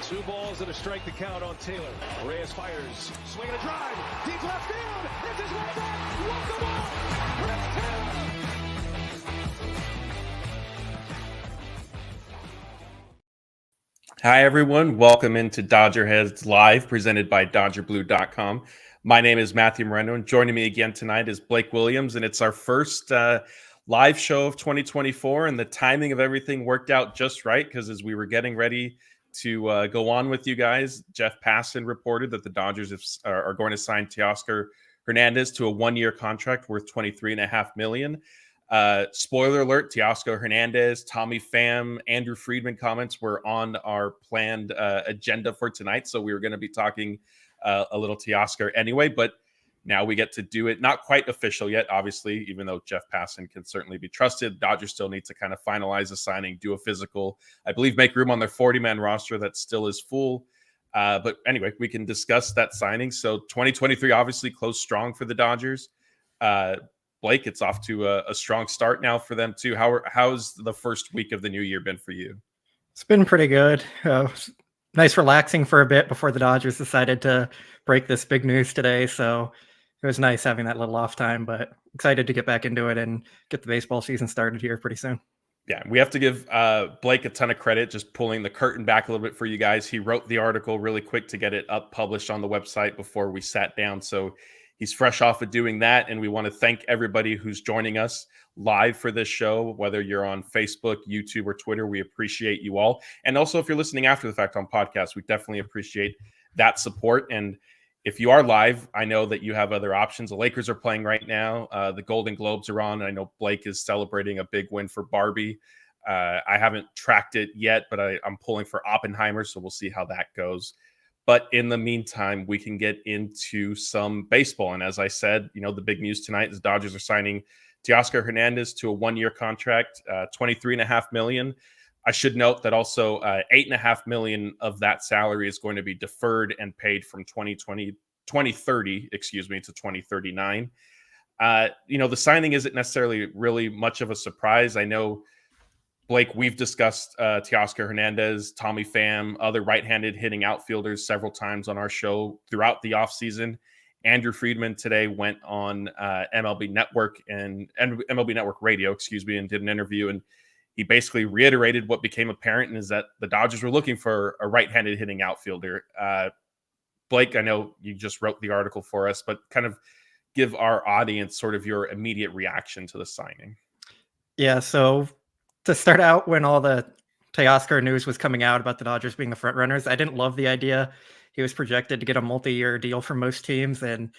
Two balls and a strike to count on Taylor. Reyes fires, swinging a drive, deep left field, it's his way back, walk the ball, Chris Taylor. Hi everyone, welcome into DodgerHeads Live, presented by DodgerBlue.com. My name is Matthew Moreno, and joining me again tonight is Blake Williams, and it's our first live show of 2024, and the timing of everything worked out just right, because as we were getting ready to go on with you guys, Jeff Passan reported that the Dodgers are going to sign Teoscar Hernández to a one-year contract worth $23.5 million. Spoiler alert, Teoscar Hernández, Tommy Pham, Andrew Friedman comments were on our planned agenda for tonight, so we were going to be talking a little Teoscar anyway, but now we get to do it. Not quite official yet, obviously, even though Jeff Passan can certainly be trusted. Dodgers still need to kind of finalize the signing, do a physical, I believe make room on their 40-man roster that still is full. But anyway, we can discuss that signing. So 2023 obviously closed strong for the Dodgers. Blake, it's off to a strong start now for them too. How's the first week of the new year been for you? It's been pretty good. Nice relaxing for a bit before the Dodgers decided to break this big news today. So it was nice having that little off time, but excited to get back into it and get the baseball season started here pretty soon. Yeah, we have to give Blake a ton of credit, just pulling the curtain back a little bit for you guys. He wrote the article really quick to get it up published on the website before we sat down. So he's fresh off of doing that. And we want to thank everybody who's joining us live for this show, whether you're on Facebook, YouTube, or Twitter. We appreciate you all. And also, if you're listening after the fact on podcasts, we definitely appreciate that support. And if you are live, I know that you have other options. The Lakers are playing right now. The Golden Globes are on. I know Blake is celebrating a big win for Barbie. I haven't tracked it yet, but I'm pulling for Oppenheimer, so we'll see how that goes. But in the meantime, we can get into some baseball. And as I said, the big news tonight is the Dodgers are signing Teoscar Hernández to a one-year contract, $23.5 million. I should note that also $8.5 million of that salary is going to be deferred and paid from 2030 to 2039. The signing isn't necessarily really much of a surprise. I know, Blake, we've discussed Teoscar Hernández, Tommy Pham, other right-handed hitting outfielders several times on our show throughout the offseason. Andrew Friedman today went on MLB Network and MLB Network Radio, and did an interview, and he basically reiterated what became apparent, and is that the Dodgers were looking for a right-handed hitting outfielder. Blake, I know you just wrote the article for us, but kind of give our audience sort of your immediate reaction to the signing. Yeah, so to start out, when all the Teoscar news was coming out about the Dodgers being the front runners, I didn't love the idea. He was projected to get a multi-year deal from most teams, and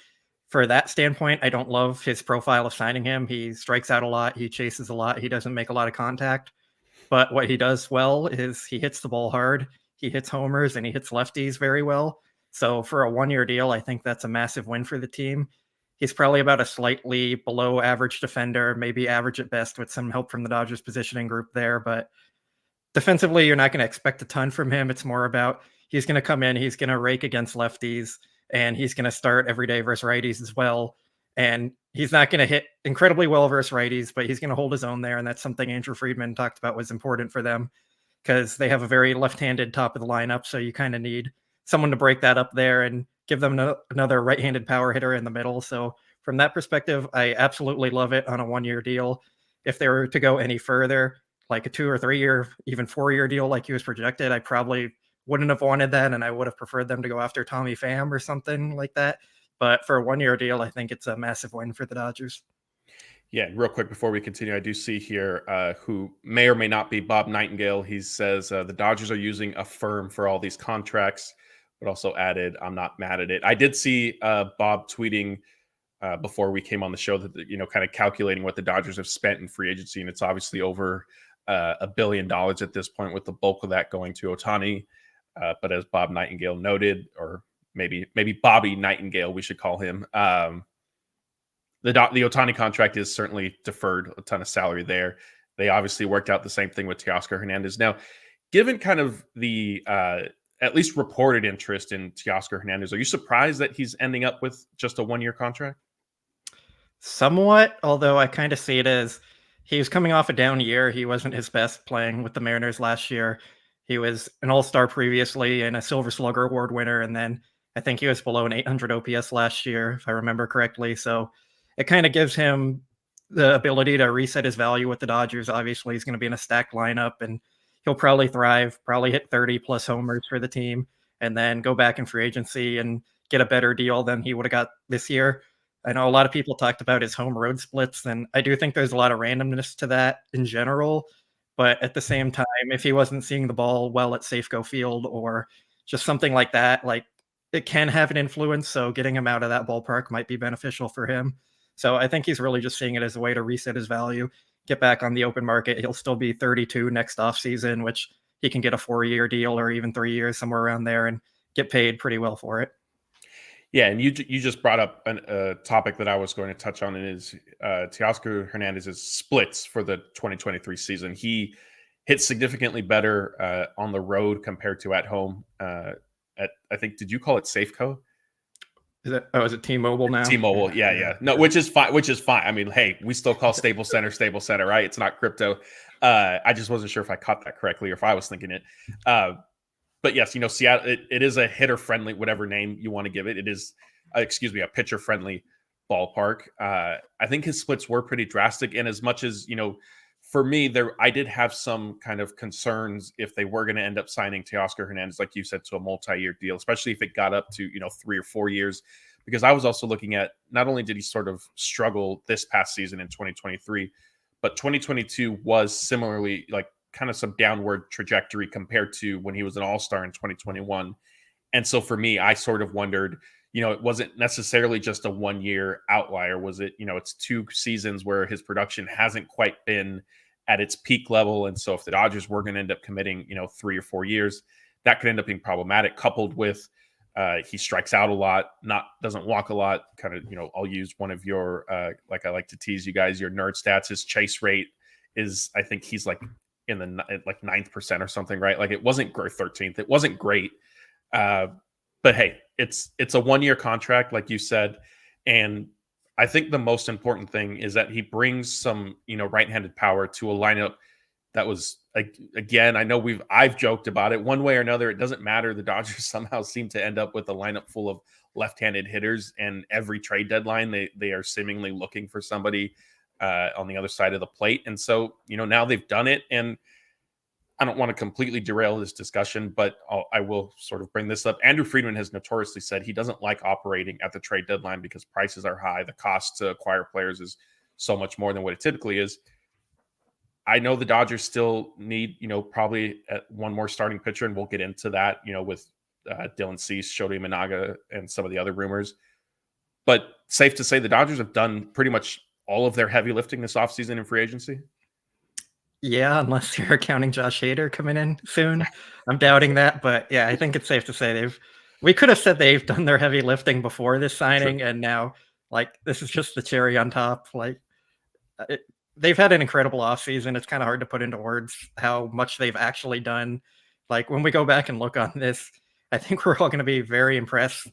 for that standpoint, I don't love his profile of signing him. He strikes out a lot, he chases a lot, he doesn't make a lot of contact. But what he does well is he hits the ball hard, he hits homers, and he hits lefties very well. So for a one-year deal, I think that's a massive win for the team. He's probably about a slightly below average defender, maybe average at best with some help from the Dodgers positioning group there. But defensively, you're not going to expect a ton from him. It's more about he's going to come in, he's going to rake against lefties, and he's going to start every day versus righties as well. And he's not going to hit incredibly well versus righties, but he's going to hold his own there. And that's something Andrew Friedman talked about was important for them because they have a very left-handed top of the lineup. So you kind of need someone to break that up there and give them another right-handed power hitter in the middle. So from that perspective, I absolutely love it on a 1-year deal. If they were to go any further, like a 2 or 3 year, even 4-year deal like he was projected, I probably wouldn't have wanted that. And I would have preferred them to go after Tommy Pham or something like that. But for a 1-year deal, I think it's a massive win for the Dodgers. Yeah, real quick before we continue, I do see here who may or may not be Bob Nightingale. He says the Dodgers are using a firm for all these contracts, but also added, I'm not mad at it. I did see Bob tweeting before we came on the show that, kind of calculating what the Dodgers have spent in free agency. And it's obviously over $1 billion at this point, with the bulk of that going to Ohtani. But as Bob Nightingale noted, or maybe Bobby Nightingale, we should call him. The Ohtani contract is certainly deferred, a ton of salary there. They obviously worked out the same thing with Teoscar Hernández. Now, given kind of the at least reported interest in Teoscar Hernández, are you surprised that he's ending up with just a 1-year contract? Somewhat, although I kind of see it as he was coming off a down year. He wasn't his best playing with the Mariners last year. He was an all-star previously and a Silver Slugger Award winner, and then I think he was below an 800 OPS last year, if I remember correctly. So it kind of gives him the ability to reset his value with the Dodgers. Obviously, he's going to be in a stacked lineup, and he'll probably thrive, probably hit 30-plus homers for the team, and then go back in free agency and get a better deal than he would have got this year. I know a lot of people talked about his home road splits, and I do think there's a lot of randomness to that in general. But at the same time, if he wasn't seeing the ball well at Safeco Field or just something like that, like it can have an influence. So getting him out of that ballpark might be beneficial for him. So I think he's really just seeing it as a way to reset his value, get back on the open market. He'll still be 32 next offseason, which he can get a 4-year deal or even 3 years, somewhere around there, and get paid pretty well for it. Yeah, and you just brought up a topic that I was going to touch on, and is Teoscar Hernandez's splits for the 2023 season. He hit significantly better on the road compared to at home. At, I think, did you call it Safeco? Is it T-Mobile now? T-Mobile, yeah. No, which is fine. I mean, hey, we still call Staples Center, right? It's not crypto. I just wasn't sure if I caught that correctly or if I was thinking it. But yes, Seattle, it is a hitter-friendly, whatever name you want to give it. It is, a pitcher-friendly ballpark. I think his splits were pretty drastic. And as much as, for me, I did have some kind of concerns if they were going to end up signing Teoscar Hernández, like you said, to a multi-year deal, especially if it got up to, 3 or 4 years. Because I was also looking at, not only did he sort of struggle this past season in 2023, but 2022 was similarly like kind of some downward trajectory compared to when he was an all-star in 2021. And so for me, I sort of wondered, it wasn't necessarily just a 1-year outlier. Was it, it's 2 seasons where his production hasn't quite been at its peak level. And so if the Dodgers were going to end up committing, 3 or 4 years, that could end up being problematic, coupled with he strikes out a lot, doesn't walk a lot. Kind of, I'll use one of your, like I like to tease you guys, your nerd stats. His chase rate is, I think he's like in the 9th percent or something, right? Like it wasn't great, 13th. It wasn't great. But hey, it's a 1-year contract, like you said. And I think the most important thing is that he brings some, right-handed power to a lineup that was, again, I know I've joked about it one way or another. It doesn't matter. The Dodgers somehow seem to end up with a lineup full of left-handed hitters, and every trade deadline, they are seemingly looking for somebody on the other side of the plate. And so, now they've done it. And I don't want to completely derail this discussion, but I will sort of bring this up. Andrew Friedman has notoriously said he doesn't like operating at the trade deadline because prices are high. The cost to acquire players is so much more than what it typically is. I know the Dodgers still need, probably one more starting pitcher, and we'll get into that, with Dylan Cease, Shōta Imanaga, and some of the other rumors. But safe to say the Dodgers have done pretty much all of their heavy lifting this offseason in free agency. Yeah, unless you're counting Josh Hader coming in soon. I'm doubting that. But yeah, I think it's safe to say we could have said they've done their heavy lifting before this signing. Sure. And now, this is just the cherry on top. They've had an incredible offseason. It's kind of hard to put into words how much they've actually done. When we go back and look on this, I think we're all going to be very impressed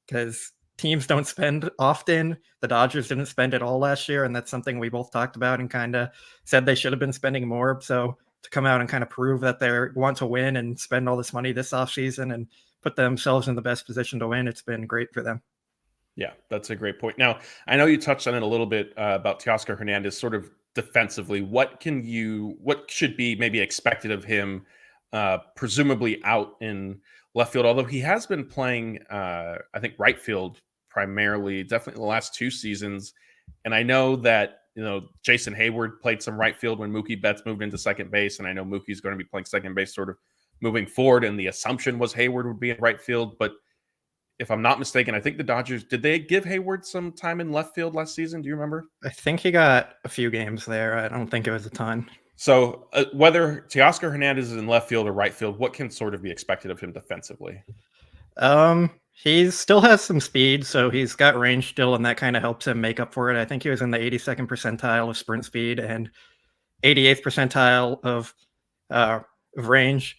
because teams don't spend often. The Dodgers didn't spend it all last year, and that's something we both talked about and kind of said they should have been spending more. So to come out and kind of prove that they want to win and spend all this money this offseason and put themselves in the best position to win, it's been great for them. Yeah, that's a great point. Now, I know you touched on it a little bit about Teoscar Hernandez, sort of defensively. What should be maybe expected of him, presumably out in left field? Although he has been playing, I think, right field primarily, definitely the last 2 seasons. And I know that Jason Hayward played some right field when Mookie Betts moved into second base, and I know Mookie's going to be playing second base sort of moving forward. And the assumption was Hayward would be in right field, but if I'm not mistaken, I think the Dodgers, did they give Hayward some time in left field last season? Do you remember? I think he got a few games there. I don't think it was a ton. So whether Teoscar Hernandez is in left field or right field, what can sort of be expected of him defensively? He still has some speed, so he's got range still, and that kind of helps him make up for it. I think he was in the 82nd percentile of sprint speed and 88th percentile of range.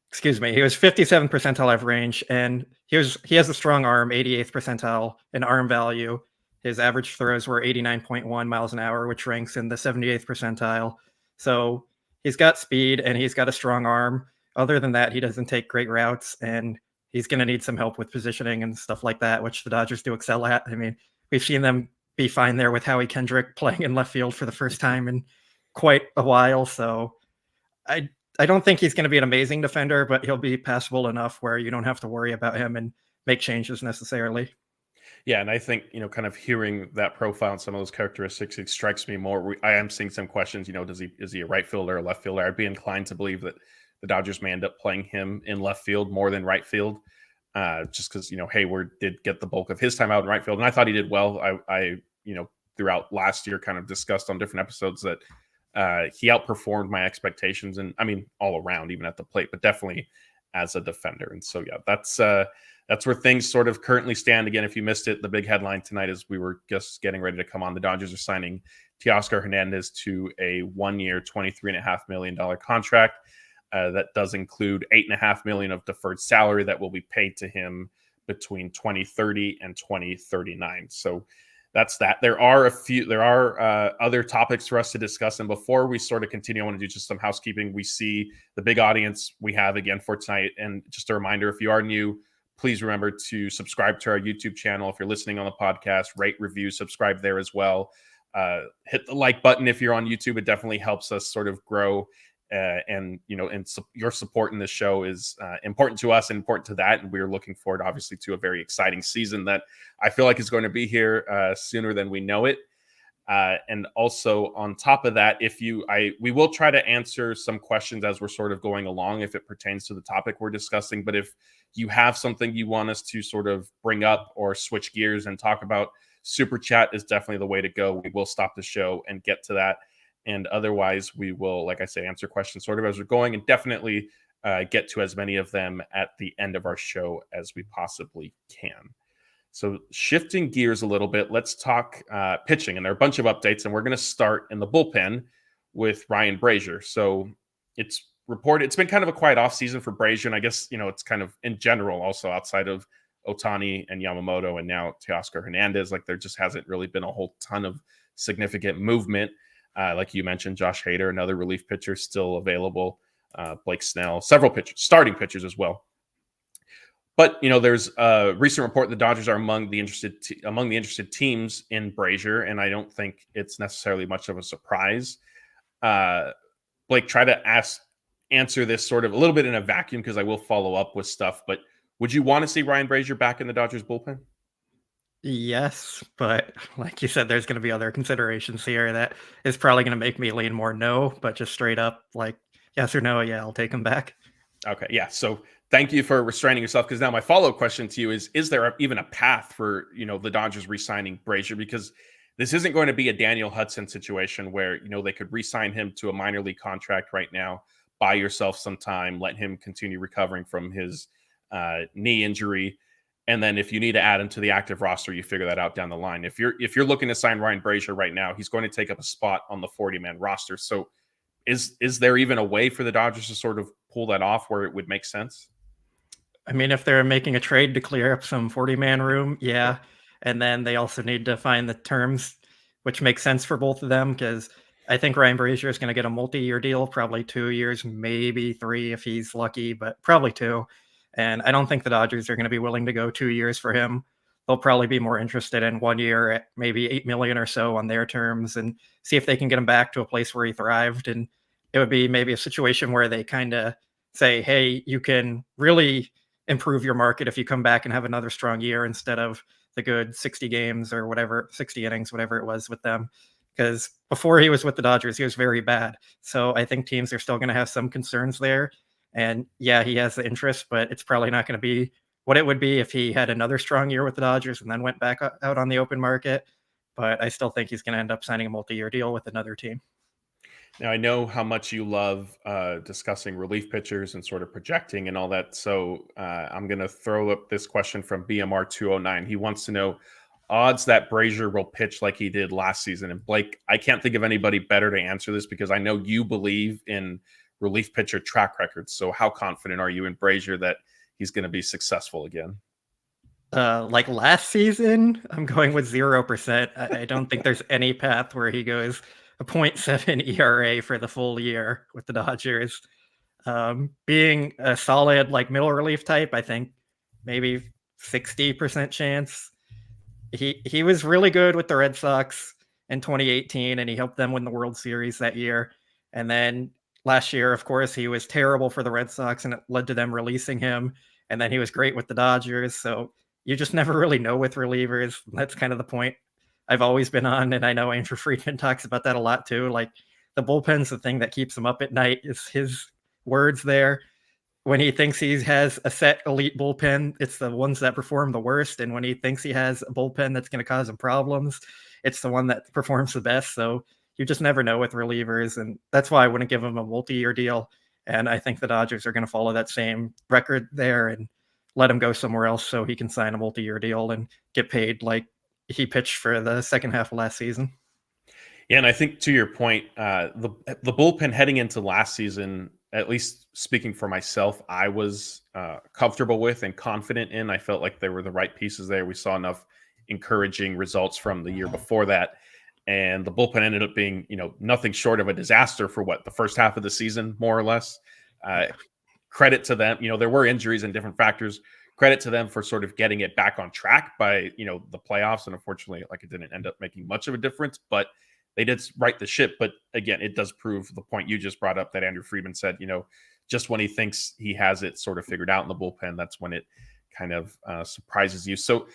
Excuse me, he was 57th percentile of range, and he has a strong arm, 88th percentile in arm value. His average throws were 89.1 miles an hour, which ranks in the 78th percentile. So he's got speed and he's got a strong arm. Other than that, he doesn't take great routes, and he's going to need some help with positioning and stuff like that, which the Dodgers do excel at. I mean, we've seen them be fine there with Howie Kendrick playing in left field for the first time in quite a while. So I don't think he's going to be an amazing defender, but he'll be passable enough where you don't have to worry about him and make changes necessarily. Yeah, and I think, kind of hearing that profile and some of those characteristics, it strikes me more. I am seeing some questions, is he a right fielder or a left fielder? I'd be inclined to believe that the Dodgers may end up playing him in left field more than right field, just because, Hayward did get the bulk of his time out in right field, and I thought he did well. I throughout last year kind of discussed on different episodes that he outperformed my expectations, and I mean all around, even at the plate, but definitely as a defender. And so yeah, that's where things sort of currently stand. Again, if you missed it, the big headline tonight is we were just getting ready to come on. The Dodgers are signing Teoscar Hernandez to a 1-year, $23.5 million contract. That does include $8.5 million of deferred salary that will be paid to him between 2030 and 2039. So that's that. There are other topics for us to discuss. And before we sort of continue, I want to do just some housekeeping. We see the big audience we have again for tonight. And just a reminder, if you are new, please remember to subscribe to our YouTube channel. If you're listening on the podcast, rate, review, subscribe there as well. Hit the like button if you're on YouTube. It definitely helps us sort of grow. And your support in this show is important to us and important to that. And we're looking forward, obviously, to a very exciting season that I feel like is going to be here sooner than we know it. And also on top of that, we will try to answer some questions as we're sort of going along if it pertains to the topic we're discussing. But if you have something you want us to sort of bring up or switch gears and talk about, Super Chat is definitely the way to go. We will stop the show and get to that. And otherwise, we will, like I say, answer questions sort of as we're going, and definitely get to as many of them at the end of our show as we possibly can. So shifting gears a little bit, let's talk pitching. And there are a bunch of updates, and we're going to start in the bullpen with Ryan Brasier. So it's reported it's been kind of a quiet offseason for Brasier, and I guess, it's kind of in general also outside of Ohtani and Yamamoto and now Teoscar Hernandez. Like there just hasn't really been a whole ton of significant movement. Like you mentioned, Josh Hader, another relief pitcher, still available. Blake Snell, several pitchers, starting pitchers as well. But there's a recent report the Dodgers are among the interested teams in Brasier, and I don't think it's necessarily much of a surprise. Blake, try to answer this sort of a little bit in a vacuum because I will follow up with stuff. But would you want to see Ryan Brasier back in the Dodgers bullpen? Yes, but like you said, there's going to be other considerations here that is probably going to make me lean more no, but just straight up like yes or no, yeah, I'll take him back. Okay, yeah. So thank you for restraining yourself, because now my follow-up question to you is there even a path for the Dodgers re-signing Brasier? Because this isn't going to be a Daniel Hudson situation where they could re-sign him to a minor league contract right now, buy yourself some time, let him continue recovering from his knee injury. And then if you need to add him to the active roster, you figure that out down the line. If you're looking to sign Ryan Brasier right now, he's going to take up a spot on the 40-man roster. So is there even a way for the Dodgers to sort of pull that off where it would make sense? I mean, if they're making a trade to clear up some 40-man room, yeah. And then they also need to find the terms which makes sense for both of them, because I think Ryan Brazier is going to get a multi-year deal, probably 2 years, maybe 3 if he's lucky, but probably 2. And I don't think the Dodgers are going to be willing to go 2 years for him. They'll probably be more interested in 1 year at maybe $8 million or so on their terms, and see if they can get him back to a place where he thrived. And it would be maybe a situation where they kind of say, hey, you can really improve your market if you come back and have another strong year instead of the good 60 games or whatever, 60 innings, whatever it was with them. Because before he was with the Dodgers, he was very bad. So I think teams are still going to have some concerns there. And yeah, he has the interest, but it's probably not going to be what it would be if he had another strong year with the Dodgers and then went back out on the open market. But I still think he's going to end up signing a multi-year deal with another team. Now, I know how much you love discussing relief pitchers and sort of projecting and all that. So I'm going to throw up this question from BMR 209. He wants to know odds that Brazier will pitch like he did last season. And Blake, I can't think of anybody better to answer this because I know you believe in relief pitcher track records. So how confident are you in Brazier that he's going to be successful again? Like last season, I'm going with 0%. I don't think there's any path where he goes a 0.7 ERA for the full year with the Dodgers. Being a solid like middle relief type, I think maybe 60% chance. He was really good with the Red Sox in 2018, and he helped them win the World Series that year. And then last year, of course, he was terrible for the Red Sox, and it led to them releasing him. And then he was great with the Dodgers. So you just never really know with relievers. That's kind of the point I've always been on. And I know Andrew Friedman talks about that a lot too. Like the bullpen's the thing that keeps him up at night, is his words there. When he thinks he has a set elite bullpen, it's the ones that perform the worst. And when he thinks he has a bullpen that's going to cause him problems, it's the one that performs the best. So you just never know with relievers. And that's why I wouldn't give him a multi-year deal. And I think the Dodgers are going to follow that same record there and let him go somewhere else so he can sign a multi-year deal and get paid like he pitched for the second half of last season. Yeah, and I think to your point, the bullpen heading into last season, at least speaking for myself, I was comfortable with and confident in. I felt like there were the right pieces there. We saw enough encouraging results from the year before that. And the bullpen ended up being, nothing short of a disaster for the first half of the season, more or less. Credit to them. There were injuries and different factors. Credit to them for sort of getting it back on track by, the playoffs. And unfortunately, it didn't end up making much of a difference, but they did right the ship. But again, it does prove the point you just brought up that Andrew Friedman said, just when he thinks he has it sort of figured out in the bullpen, that's when it kind of surprises you. So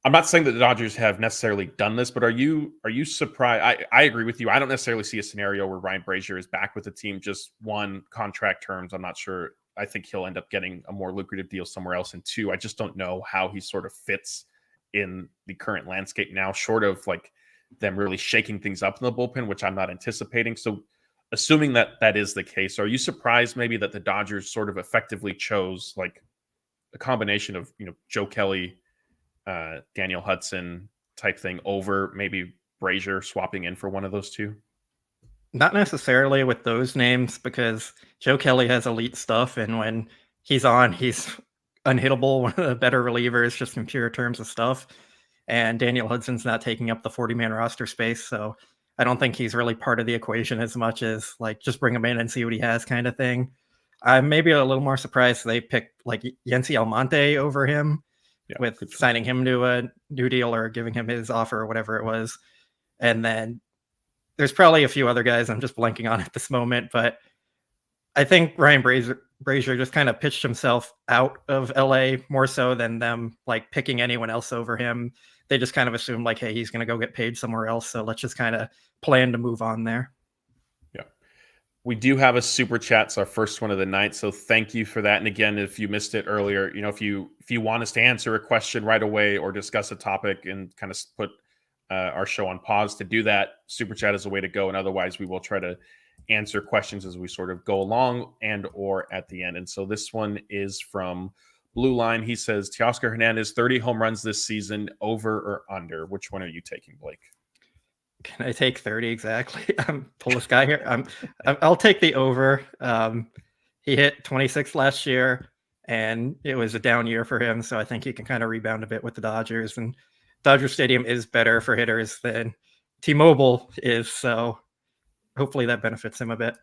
I'm not saying that the Dodgers have necessarily done this, but are you surprised? I agree with you. I don't necessarily see a scenario where Ryan Brazier is back with the team. Just one, contract terms, I'm not sure. I think he'll end up getting a more lucrative deal somewhere else. And two, I just don't know how he sort of fits in the current landscape now, short of them really shaking things up in the bullpen, which I'm not anticipating. So assuming that is the case, are you surprised maybe that the Dodgers sort of effectively chose a combination of, Joe Kelly, Daniel Hudson type thing over maybe Brazier swapping in for one of those two? Not necessarily with those names, because Joe Kelly has elite stuff, and when he's on, he's unhittable, one of the better relievers just in pure terms of stuff. And Daniel Hudson's not taking up the 40-man roster space, so I don't think he's really part of the equation as much as just bring him in and see what he has kind of thing. I'm maybe a little more surprised they picked Yency Almonte over him, with signing him to a new deal or giving him his offer or whatever it was. And then there's probably a few other guys I'm just blanking on at this moment, but I think Ryan Brazier just kind of pitched himself out of LA more so than them picking anyone else over him. They just kind of assumed hey, he's going to go get paid somewhere else. So let's just kind of plan to move on there. Yeah. We do have a super chat. It's our first one of the night. So thank you for that. And again, if you missed it earlier, if you want us to answer a question right away or discuss a topic and kind of put our show on pause to do that, super chat is a way to go. And otherwise we will try to answer questions as we sort of go along and or at the end. And so this one is from Blue Line. He says, Teoscar Hernández, 30 home runs this season, over or under? Which one are you taking, Blake? Can I take 30 exactly? Pull this guy here. I'll take the over. He hit 26 last year, and it was a down year for him. So I think he can kind of rebound a bit with the Dodgers. And Dodger Stadium is better for hitters than T-Mobile is, so hopefully that benefits him a bit.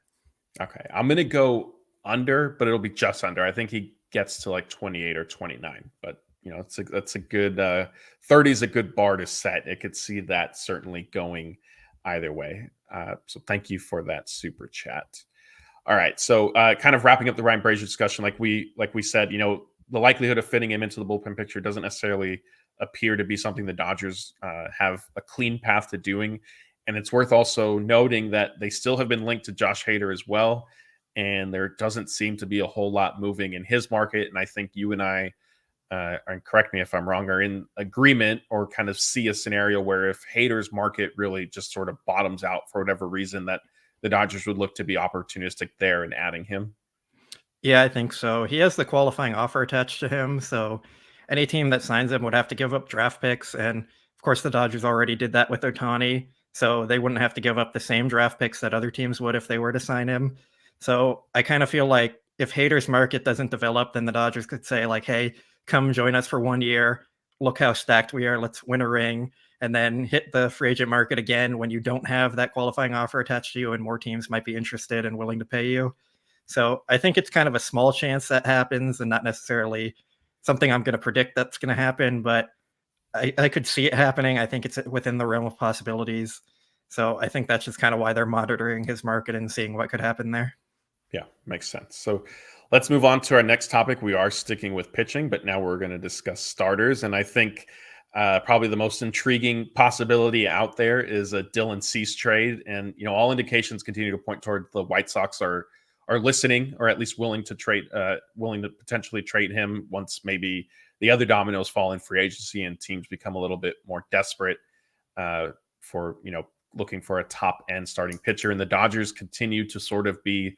Okay, I'm going to go under, but it'll be just under. I think he gets to like 28 or 29, but that's a good 30 is a good bar to set. It could see that certainly going either way. So thank you for that super chat. All right, so kind of wrapping up the Ryan Brazier discussion, like we said, the likelihood of fitting him into the bullpen picture doesn't necessarily appear to be something the Dodgers have a clean path to doing. And it's worth also noting that they still have been linked to Josh Hader as well. And there doesn't seem to be a whole lot moving in his market. And I think you and I, and correct me if I'm wrong, are in agreement or kind of see a scenario where if Hader's market really just sort of bottoms out for whatever reason, that the Dodgers would look to be opportunistic there in adding him. Yeah, I think so. He has the qualifying offer attached to him. So any team that signs him would have to give up draft picks. And of course, the Dodgers already did that with Ohtani. So they wouldn't have to give up the same draft picks that other teams would if they were to sign him. So I kind of feel like if Hader's market doesn't develop, then the Dodgers could say like, hey, come join us for 1 year. Look how stacked we are. Let's win a ring. And then hit the free agent market again when you don't have that qualifying offer attached to you and more teams might be interested and willing to pay you. So I think it's kind of a small chance that happens and not necessarily something I'm going to predict that's going to happen, but I could see it happening. I think it's within the realm of possibilities. So I think that's just kind of why they're monitoring his market and seeing what could happen there. Yeah, makes sense. So let's move on to our next topic. We are sticking with pitching, but now we're going to discuss starters. And I think probably the most intriguing possibility out there is a Dylan Cease trade. And, all indications continue to point toward the White Sox are listening, or at least willing to potentially trade him once maybe the other dominoes fall in free agency and teams become a little bit more desperate for, looking for a top end starting pitcher. And the Dodgers continue to sort of be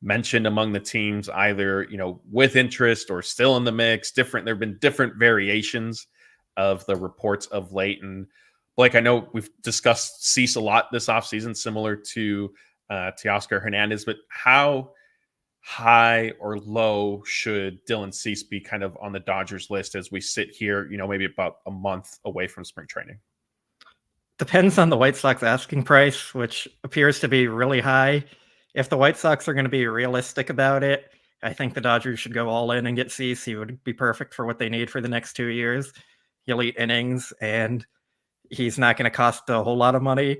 mentioned among the teams, either, with interest or still in the mix. There've been different variations of the reports of late. And Blake, I know we've discussed Cease a lot this offseason, similar to Teoscar Hernández, but how high or low should Dylan Cease be kind of on the Dodgers list as we sit here, maybe about a month away from spring training? Depends on the White Sox asking price, which appears to be really high. If the White Sox are going to be realistic about it, I think the Dodgers should go all in and get Cease. He would be perfect for what they need for the next 2 years. He'll eat innings, and he's not going to cost a whole lot of money.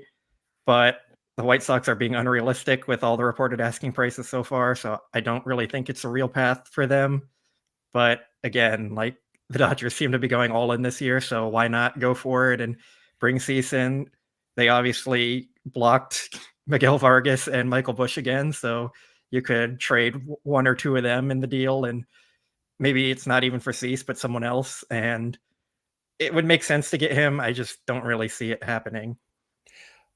But the White Sox are being unrealistic with all the reported asking prices so far, so I don't really think it's a real path for them. But again, like, the Dodgers seem to be going all in this year, so why not go for it and bring Cease in? They obviously blocked Miguel Vargas and Michael Busch again, so you could trade one or two of them in the deal, and maybe it's not even for Cease, but someone else, and it would make sense to get him. I just don't really see it happening.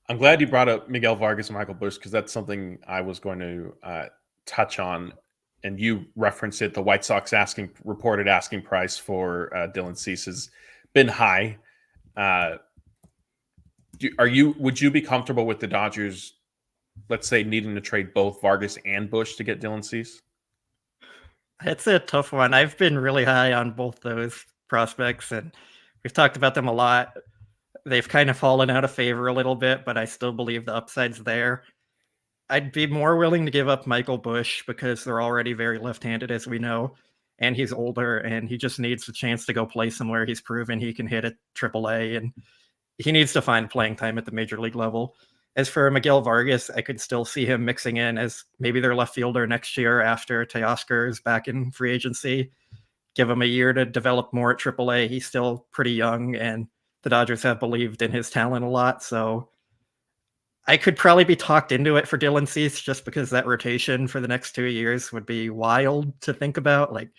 I'm glad you brought up Miguel Vargas and Michael Busch, because that's something I was going to touch on, and you referenced it. The White Sox reported asking price for Dylan Cease has been high. Would you be comfortable with the Dodgers, let's say, needing to trade both Vargas and Busch to get Dylan Cease? It's a tough one. I've been really high on both those prospects, and we've talked about them a lot. They've kind of fallen out of favor a little bit, but I still believe the upside's there. I'd be more willing to give up Michael Busch because they're already very left-handed, as we know, and he's older, and he just needs a chance to go play somewhere. He's proven he can hit at AAA, and he needs to find playing time at the major league level. As for Miguel Vargas, I could still see him mixing in as maybe their left fielder next year after Teoscar is back in free agency. Give him a year to develop more at AAA. He's still pretty young, and the Dodgers have believed in his talent a lot. So I could probably be talked into it for Dylan Cease just because that rotation for the next 2 years would be wild to think about. Like,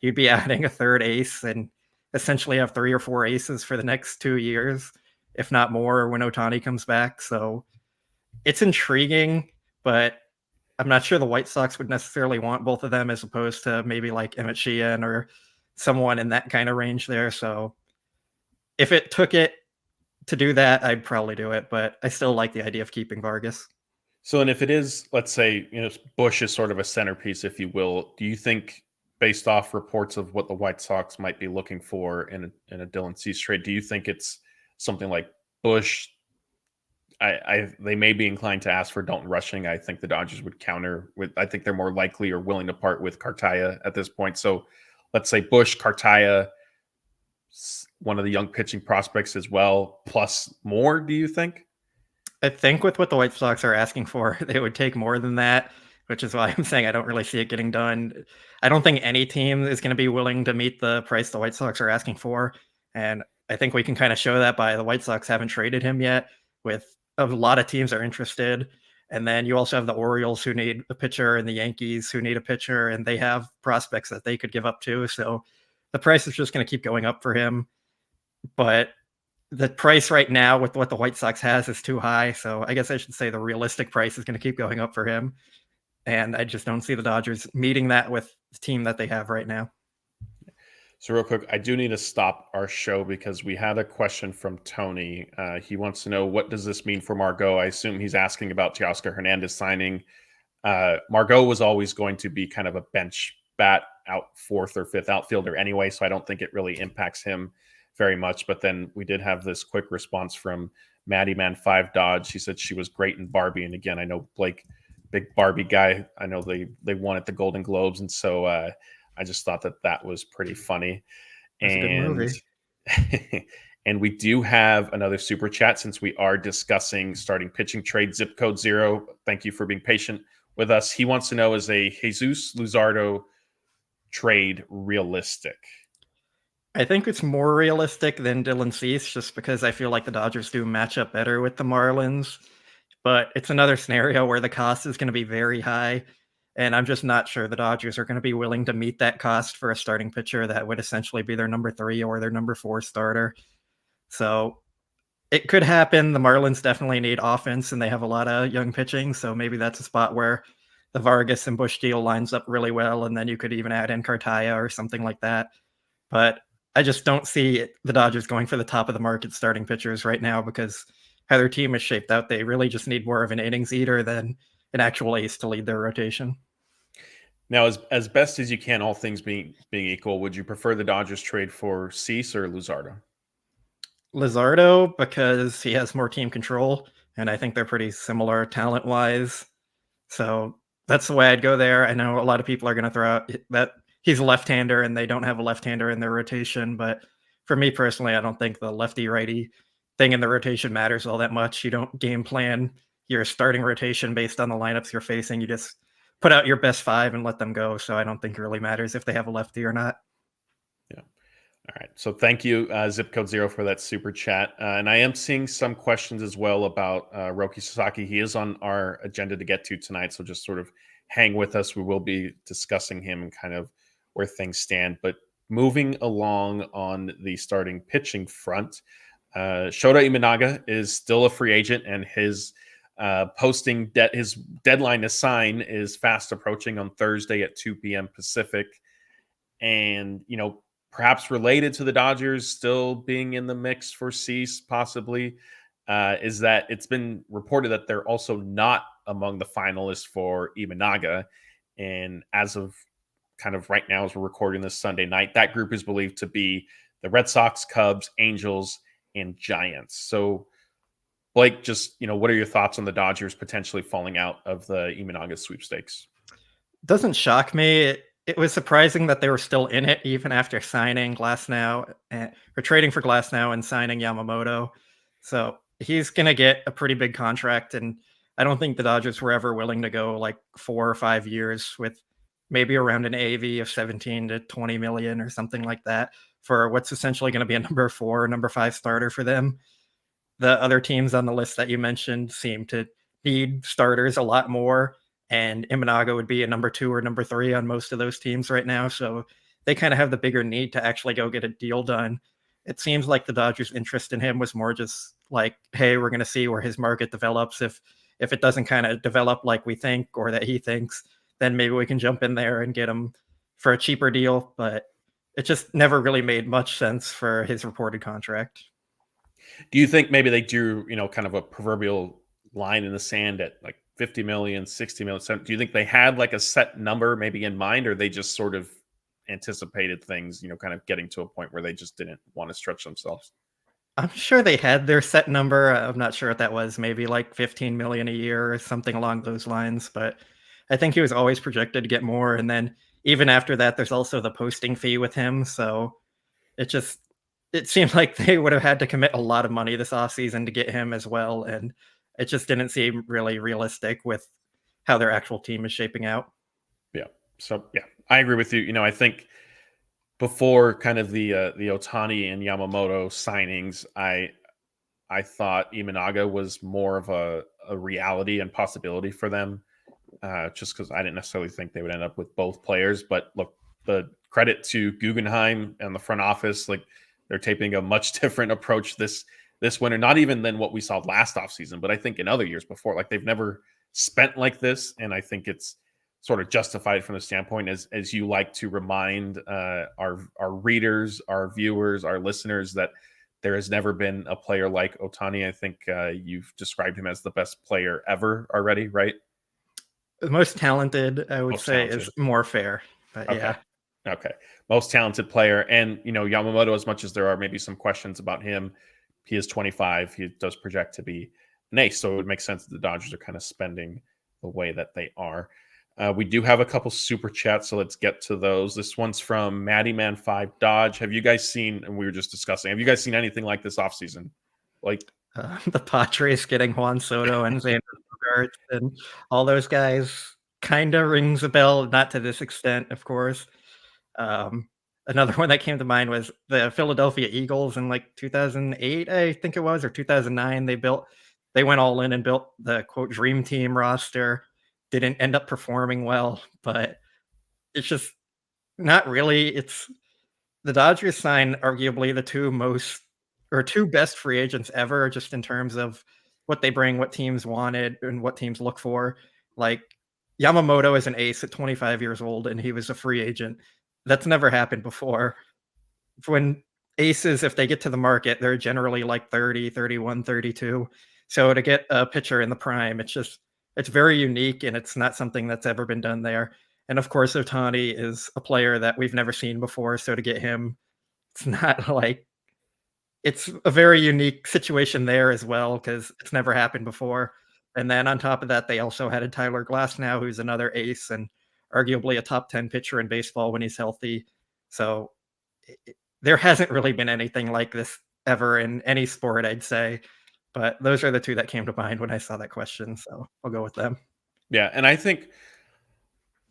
you'd be adding a third ace and essentially have 3 or 4 aces for the next 2 years, if not more, when Ohtani comes back. So it's intriguing, but I'm not sure the White Sox would necessarily want both of them, as opposed to maybe like Emmett Sheehan or someone in that kind of range there. So if it took it to do that, I'd probably do it, but I still like the idea of keeping Vargas. So, and if it is, let's say, Busch is sort of a centerpiece, if you will, do you think based off reports of what the White Sox might be looking for in a Dylan Cease trade, do you think it's something like Bush? They may be inclined to ask for Dalton Rushing. I think the Dodgers would counter with. I think they're more likely or willing to part with Cartaya at this point. So let's say Bush, Cartaya, one of the young pitching prospects as well, plus more. Do you think? I think with what the White Sox are asking for, they would take more than that, which is why I'm saying I don't really see it getting done. I don't think any team is going to be willing to meet the price the White Sox are asking for. And I think we can kind of show that by the White Sox haven't traded him yet, with a lot of teams are interested. And then you also have the Orioles who need a pitcher and the Yankees who need a pitcher, and they have prospects that they could give up to. So the price is just going to keep going up for him. But the price right now with what the White Sox has is too high. So I guess I should say the realistic price is going to keep going up for him. And I just don't see the Dodgers meeting that with the team that they have right now. So real quick, I do need to stop our show because we had a question from Tony. He wants to know, what does this mean for Margot? I assume he's asking about Teoscar Hernández signing. Margot was always going to be kind of a bench bat, out fourth or fifth outfielder anyway, so I don't think it really impacts him very much. But then we did have this quick response from Maddie Man 5 Dodge. She said she was great in Barbie. And again, I know Blake, big Barbie guy. I know they won at the Golden Globes. And so I just thought that was pretty funny. That's a good movie. And we do have another super chat since we are discussing starting pitching trade. Zip code 0. Thank you for being patient with us. He wants to know, is a Jesus Luzardo trade realistic? I think it's more realistic than Dylan Cease, just because I feel like the Dodgers do match up better with the Marlins. But it's another scenario where the cost is going to be very high. And I'm just not sure the Dodgers are going to be willing to meet that cost for a starting pitcher that would essentially be their number 3 or their number 4 starter. So it could happen. The Marlins definitely need offense, and they have a lot of young pitching. So maybe that's a spot where the Vargas and Bush deal lines up really well. And then you could even add in Cartaya or something like that. But I just don't see the Dodgers going for the top of the market starting pitchers right now, because how their team is shaped out, they really just need more of an innings eater than an actual ace to lead their rotation. Now, as best as you can, all things being equal, would you prefer the Dodgers trade for Cease or Luzardo? Luzardo, because he has more team control, and I think they're pretty similar talent-wise. So that's the way I'd go there. I know a lot of people are going to throw out that he's a left-hander and they don't have a left-hander in their rotation, but for me personally, I don't think the lefty-righty thing in the rotation matters all that much. You don't game plan your starting rotation based on the lineups you're facing. You just put out your best 5 and let them go. So I don't think it really matters if they have a lefty or not. Yeah. All right. So thank you, Zip Code 0, for that super chat. And I am seeing some questions as well about Roki Sasaki. He is on our agenda to get to tonight, so just sort of hang with us. We will be discussing him and kind of where things stand. But moving along on the starting pitching front, Shōta Imanaga is still a free agent, and his his deadline to sign is fast approaching on Thursday at 2 p.m. Pacific. And, perhaps related to the Dodgers still being in the mix for Cease, possibly, is that it's been reported that they're also not among the finalists for Imanaga. And as of kind of right now, as we're recording this Sunday night, that group is believed to be the Red Sox, Cubs, Angels, and Giants. So, Blake, just, what are your thoughts on the Dodgers potentially falling out of the Imanaga sweepstakes? Doesn't shock me. It was surprising that they were still in it even after signing Glasnow or trading for Glasnow and signing Yamamoto. So he's going to get a pretty big contract. And I don't think the Dodgers were ever willing to go like 4 or 5 years with maybe around an AV of 17 to 20 million or something like that for what's essentially going to be a number 4, number 5 starter for them. The other teams on the list that you mentioned seem to need starters a lot more. And Imanaga would be a number 2 or number 3 on most of those teams right now. So they kind of have the bigger need to actually go get a deal done. It seems like the Dodgers' interest in him was more just like, hey, we're going to see where his market develops. If it doesn't kind of develop like we think or that he thinks, then maybe we can jump in there and get him for a cheaper deal. But it just never really made much sense for his reported contract. Do you think maybe they drew, kind of a proverbial line in the sand at like 50 million, 60 million? Do you think they had like a set number maybe in mind, or they just sort of anticipated things, kind of getting to a point where they just didn't want to stretch themselves? I'm sure they had their set number. I'm not sure what that was, maybe like 15 million a year or something along those lines. But I think he was always projected to get more. And then even after that, there's also the posting fee with him. So it seemed like they would have had to commit a lot of money this offseason to get him as well. And it just didn't seem really realistic with how their actual team is shaping out. Yeah. So, yeah, I agree with you. I think before kind of the Ohtani and Yamamoto signings, I thought Imanaga was more of a reality and possibility for them, just because I didn't necessarily think they would end up with both players. But look, the credit to Guggenheim and the front office, like they're taking a much different approach this winter, not even than what we saw last offseason, but I think in other years before. Like they've never spent like this, and I think it's sort of justified from the standpoint as you like to remind our readers, our viewers, our listeners that there has never been a player like Ohtani. I think you've described him as the best player ever already, right? The most talented, I would say, talented is more fair. But okay. Yeah. Okay. Most talented player. And, Yamamoto, as much as there are maybe some questions about him, he is 25. He does project to be an ace. So it would make sense that the Dodgers are kind of spending the way that they are. We do have a couple super chats, so let's get to those. This one's from Mattyman5 Dodge. Have you guys seen, and we were just discussing, have you guys seen anything like this offseason? Like the Padres getting Juan Soto and Xander Bogaerts and all those guys kind of rings a bell, not to this extent, of course. Another one that came to mind was the Philadelphia Eagles in like 2008, I think it was, or 2009. They went all in and built the quote dream team roster. Didn't end up performing well, but it's just not really. It's the Dodgers signed arguably the two best free agents ever, just in terms of what they bring, what teams wanted, and what teams look for. Like Yamamoto is an ace at 25 years old, and he was a free agent. That's never happened before. When aces, if they get to the market, they're generally like 30, 31, 32. So to get a pitcher in the prime, it's very unique, and it's not something that's ever been done there. And of course, Ohtani is a player that we've never seen before. So to get him, it's not like it's a very unique situation there as well, because it's never happened before. And then on top of that, they also had a Tyler Glasnow, who's another ace and arguably a top 10 pitcher in baseball when he's healthy. So there hasn't really been anything like this ever in any sport, I'd say. But those are the two that came to mind when I saw that question. So I'll go with them. Yeah. And I think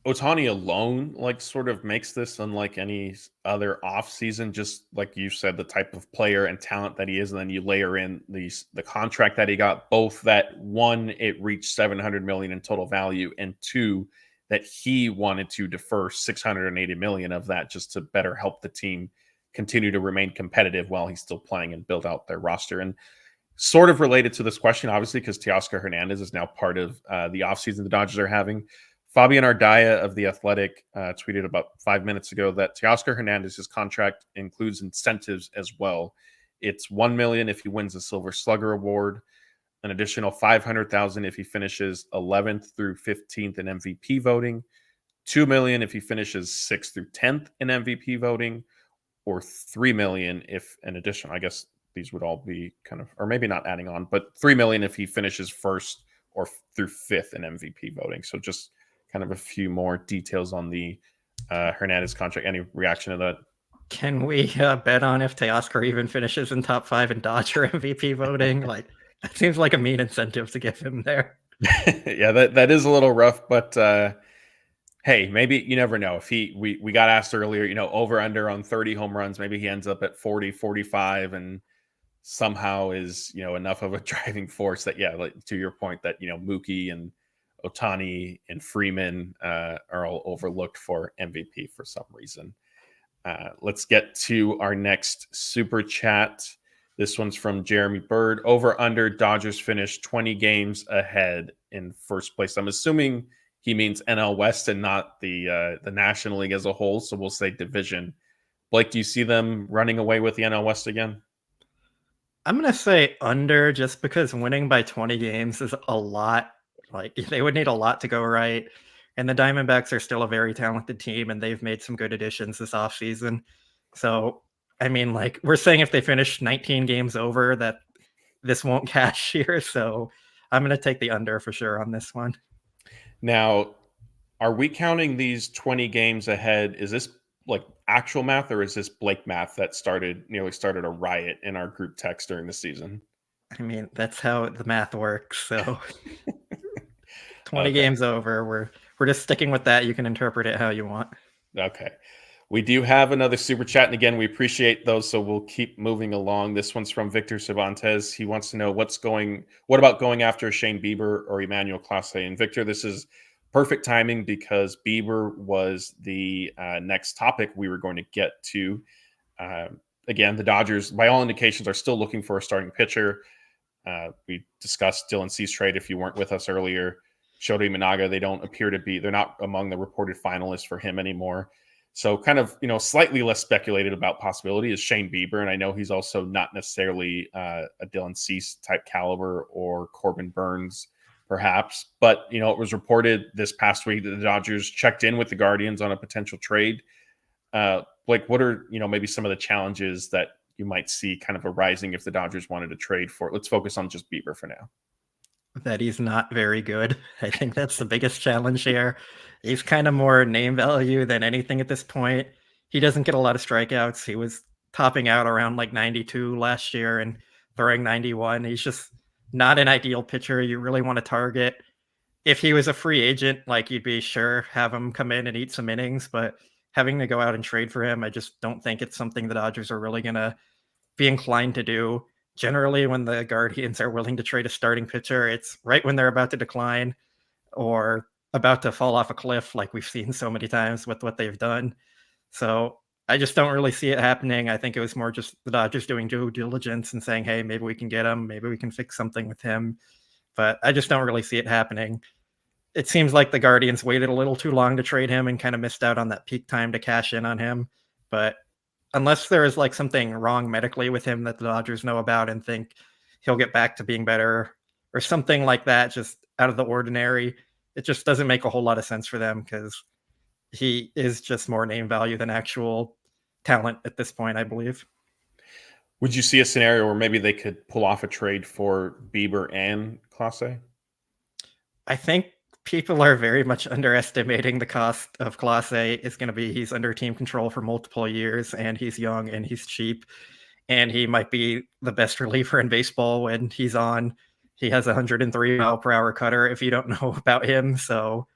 Ohtani alone, like, sort of makes this unlike any other offseason, just like you said, the type of player and talent that he is. And then you layer in the contract that he got, both that one, it reached $700 million in total value, and two, that he wanted to defer $680 million of that just to better help the team continue to remain competitive while he's still playing and build out their roster. And sort of related to this question, obviously, because Teoscar Hernández is now part of the offseason the Dodgers are having. Fabian Ardaya of The Athletic tweeted about 5 minutes ago that Teoscar Hernández's contract includes incentives as well. It's $1 million if he wins the Silver Slugger Award, an additional $500,000 if he finishes 11th through 15th in MVP voting, $2 million if he finishes 6th through 10th in MVP voting, or $3 million if an additional, I guess these would all be kind of, or maybe not adding on, but $3 million if he finishes 1st or through 5th in MVP voting. So just kind of a few more details on the Hernandez contract. Any reaction to that? Can we bet on if Teoscar even finishes in top 5 in Dodger MVP voting? Like, that seems like a mean incentive to give him there. Yeah, that is a little rough, but hey, maybe you never know. If we got asked earlier, over under on 30 home runs, maybe he ends up at 40, 45 and somehow is, enough of a driving force that, yeah, like, to your point, that, Mookie and Ohtani and Freeman are all overlooked for MVP for some reason. Let's get to our next super chat. This one's from Jeremy Bird. Over under, Dodgers finished 20 games ahead in first place. I'm assuming he means NL West and not the National League as a whole. So we'll say division. Blake, do you see them running away with the NL West again? I'm going to say under, just because winning by 20 games is a lot. Like, they would need a lot to go right. And the Diamondbacks are still a very talented team, and they've made some good additions this offseason. So, I mean, like, we're saying if they finish 19 games over, that this won't cash here. So I'm going to take the under for sure on this one. Now, are we counting these 20 games ahead? Is this like actual math, or is this Blake math that nearly started a riot in our group text during the season? I mean, that's how the math works. So 20 Okay. games over, we're just sticking with that. You can interpret it how you want. Okay. We do have another super chat, and again, we appreciate those, so we'll keep moving along. This one's from Victor Cervantes. He wants to know what about going after Shane Bieber or Emmanuel Clase? And Victor, this is perfect timing because Bieber was the next topic we were going to get to. Again, the Dodgers, by all indications, are still looking for a starting pitcher. We discussed Dylan Cease trade if you weren't with us earlier. Shōta Imanaga, they're not among the reported finalists for him anymore. So kind of, slightly less speculated about possibility is Shane Bieber. And I know he's also not necessarily a Dylan Cease type caliber or Corbin Burns, perhaps. But, it was reported this past week that the Dodgers checked in with the Guardians on a potential trade. Blake, what are, maybe some of the challenges that you might see kind of arising if the Dodgers wanted to trade for it? Let's focus on just Bieber for now. That he's not very good. I think that's the biggest challenge here. He's kind of more name value than anything at this point. He doesn't get a lot of strikeouts. He was topping out around like 92 last year and throwing 91. He's just not an ideal pitcher you really want to target. If he was a free agent, like, you'd be sure have him come in and eat some innings, but having to go out and trade for him, I just don't think it's something the Dodgers are really going to be inclined to do. Generally, when the Guardians are willing to trade a starting pitcher, it's right when they're about to decline or about to fall off a cliff, like we've seen so many times with what they've done. So I just don't really see it happening. I think it was more just the Dodgers doing due diligence and saying, hey, maybe we can get him. Maybe we can fix something with him. But I just don't really see it happening. It seems like the Guardians waited a little too long to trade him and kind of missed out on that peak time to cash in on him. But unless there is like something wrong medically with him that the Dodgers know about and think he'll get back to being better or something like that, just out of the ordinary, it just doesn't make a whole lot of sense for them because he is just more name value than actual talent at this point, I believe. Would you see a scenario where maybe they could pull off a trade for Bieber and Clase? I think people are very much underestimating the cost of Clase. Is going to be he's under team control for multiple years, and he's young and he's cheap, and he might be the best reliever in baseball when he's on. He has a 103 mile per hour cutter if you don't know about him. So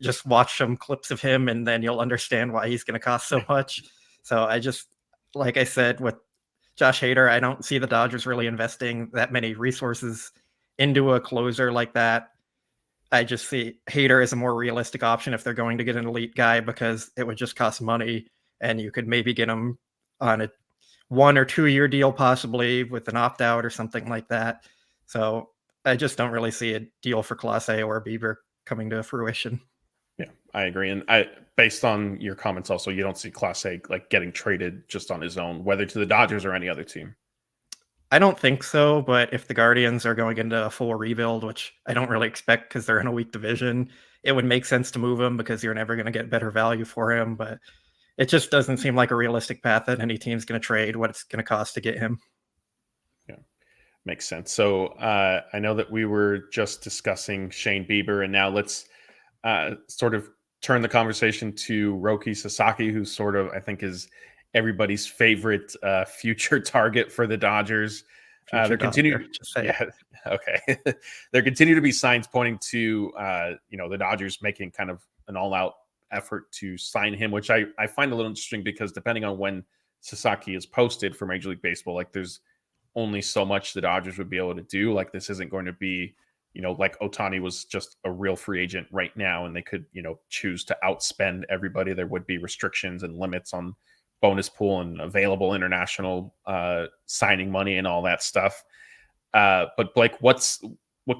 just watch some clips of him and then you'll understand why he's going to cost so much. So I just, like I said, with Josh Hader, I don't see the Dodgers really investing that many resources into a closer like that. I just see Hader as a more realistic option if they're going to get an elite guy because it would just cost money and you could maybe get him on a 1 or 2 year deal, possibly with an opt out or something like that. So I just don't really see a deal for Clase or Bieber coming to fruition. Yeah, I agree. And based on your comments also, you don't see Clase like getting traded just on his own, whether to the Dodgers or any other team. I don't think so, but if the Guardians are going into a full rebuild, which I don't really expect because they're in a weak division, it would make sense to move him because you're never going to get better value for him. But it just doesn't seem like a realistic path that any team's going to trade what it's going to cost to get him. Yeah, makes sense. So I know that we were just discussing Shane Bieber, and now let's sort of turn the conversation to Roki Sasaki, who sort of, I think, is everybody's favorite future target for the Dodgers. There continue to be signs pointing to the Dodgers making kind of an all-out effort to sign him, which I find a little interesting because depending on when Sasaki is posted for Major League Baseball, like there's only so much the Dodgers would be able to do. Like this isn't going to be, like Ohtani was just a real free agent right now, and they could, choose to outspend everybody. There would be restrictions and limits on bonus pool and available international signing money and all that stuff. But Blake, what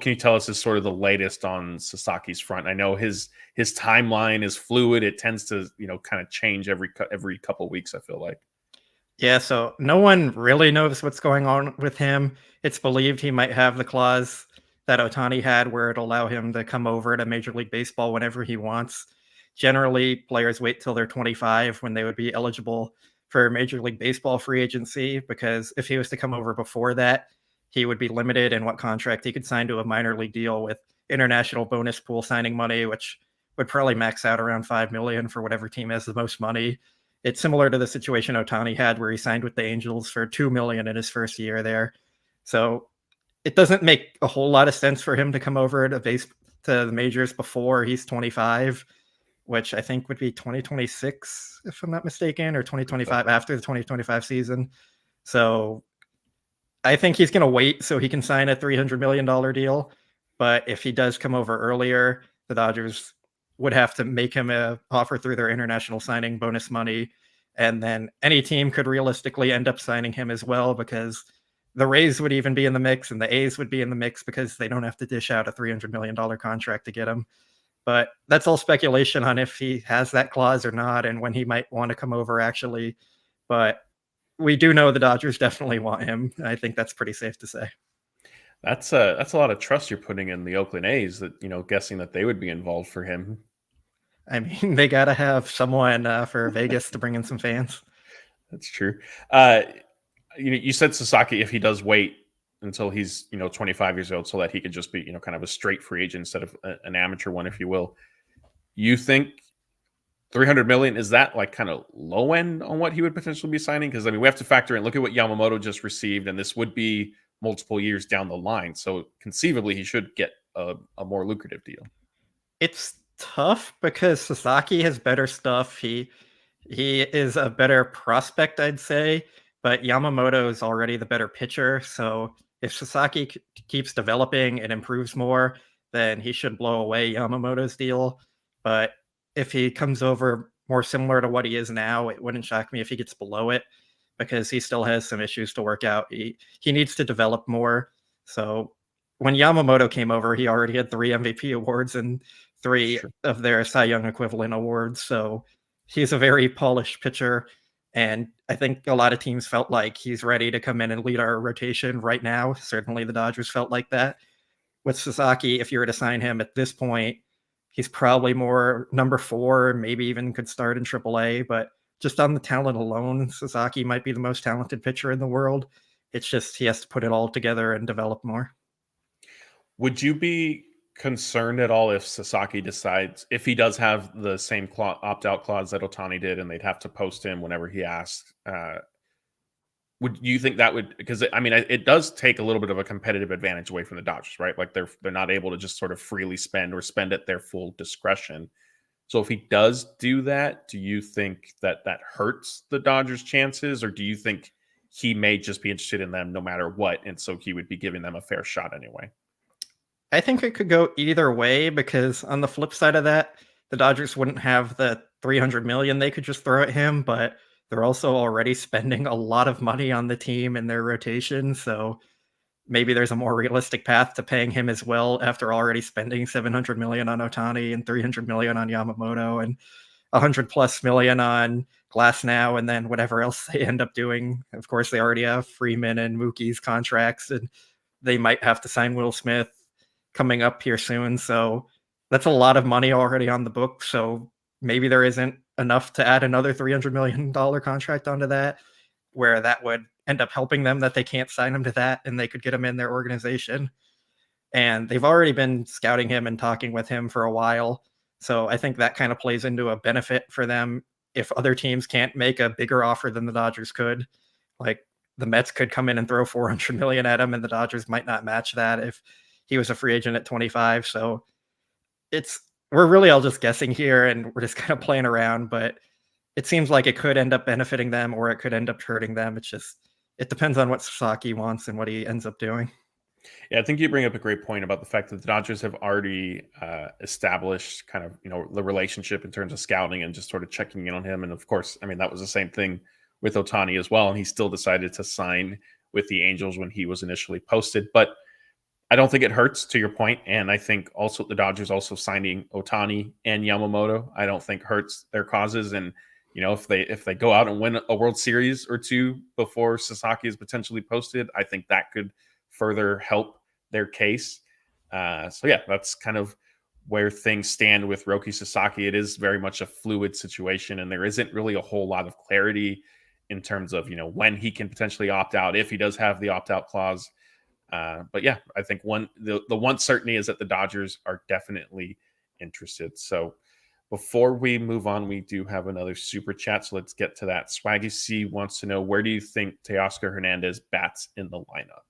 can you tell us is sort of the latest on Sasaki's front? I know his timeline is fluid. It tends to, kind of change every couple of weeks, I feel like. Yeah, so no one really knows what's going on with him. It's believed he might have the clause that Ohtani had, where it'll allow him to come over to Major League Baseball whenever he wants. Generally, players wait till they're 25 when they would be eligible for Major League Baseball free agency, because if he was to come over before that, he would be limited in what contract he could sign to a minor league deal with international bonus pool signing money, which would probably max out around $5 million for whatever team has the most money. It's similar to the situation Ohtani had, where he signed with the Angels for $2 million in his first year there. So it doesn't make a whole lot of sense for him to come over to the majors before he's 25, which I think would be 2026, if I'm not mistaken, or 2025 after the 2025 season. So I think he's going to wait so he can sign a $300 million deal. But if he does come over earlier, the Dodgers would have to make him an offer through their international signing bonus money. And then any team could realistically end up signing him as well, because the Rays would even be in the mix and the A's would be in the mix, because they don't have to dish out a $300 million contract to get him. But that's all speculation on if he has that clause or not, and when he might want to come over actually. But we do know the Dodgers definitely want him. I think that's pretty safe to say. That's a lot of trust you're putting in the Oakland A's, that, guessing that they would be involved for him. I mean, they got to have someone for Vegas to bring in some fans. That's true. You said Sasaki, if he does wait until he's 25 years old, so that he could just be kind of a straight free agent instead of an amateur one, if you will. You think $300 million, is that like kind of low end on what he would potentially be signing? Because we have to factor in, look at what Yamamoto just received, and this would be multiple years down the line. So conceivably, he should get a more lucrative deal. It's tough because Sasaki has better stuff. He is a better prospect, I'd say, but Yamamoto is already the better pitcher. So if Sasaki keeps developing and improves more, then he should blow away Yamamoto's deal. But if he comes over more similar to what he is now, it wouldn't shock me if he gets below it, because he still has some issues to work out. He needs to develop more. So when Yamamoto came over, he already had 3 MVP awards and 3 of their Cy Young equivalent awards. So he's a very polished pitcher. And I think a lot of teams felt like he's ready to come in and lead our rotation right now. Certainly the Dodgers felt like that. With Sasaki, if you were to sign him at this point, he's probably more number 4, maybe even could start in AAA. But just on the talent alone, Sasaki might be the most talented pitcher in the world. It's just he has to put it all together and develop more. Would you be concerned at all if Sasaki decides, if he does have the same opt-out clause that Ohtani did, and they'd have to post him whenever he asked? Would you think that would, because it does take a little bit of a competitive advantage away from the Dodgers, right? Like they're not able to just sort of freely spend or spend at their full discretion. So if he does do that, do you think that hurts the Dodgers' chances, or do you think he may just be interested in them no matter what, and so he would be giving them a fair shot anyway? I think it could go either way, because on the flip side of that, the Dodgers wouldn't have the $300 million they could just throw at him, but they're also already spending a lot of money on the team and their rotation. So maybe there's a more realistic path to paying him as well, after already spending $700 million on Ohtani and $300 million on Yamamoto and $100+ million on Glasnow, and then whatever else they end up doing. Of course, they already have Freeman and Mookie's contracts, and they might have to sign Will Smith coming up here soon. So that's a lot of money already on the book. So maybe there isn't enough to add another $300 million contract onto that, where that would end up helping them, that they can't sign him to that and they could get him in their organization. And they've already been scouting him and talking with him for a while. So I think that kind of plays into a benefit for them if other teams can't make a bigger offer than the Dodgers could. Like the Mets could come in and throw $400 million at him, and the Dodgers might not match that if he was a free agent at 25. So we're really all just guessing here, and we're just kind of playing around, but it seems like it could end up benefiting them or it could end up hurting them. It depends on what Sasaki wants and what he ends up doing. Yeah, I think you bring up a great point about the fact that the Dodgers have already established kind of, the relationship in terms of scouting and just sort of checking in on him. And of course, that was the same thing with Ohtani as well. And he still decided to sign with the Angels when he was initially posted. But I don't think it hurts, to your point. And I think also the Dodgers also signing Ohtani and Yamamoto, I don't think hurts their causes. And, if they go out and win a World Series or 2 before Sasaki is potentially posted, I think that could further help their case. So yeah, that's kind of where things stand with Roki Sasaki. It is very much a fluid situation, and there isn't really a whole lot of clarity in terms of when he can potentially opt out if he does have the opt out clause. But yeah, I think the one certainty is that the Dodgers are definitely interested. So before we move on, we do have another super chat, so let's get to that. Swaggy C wants to know, where do you think Teoscar Hernandez bats in the lineup?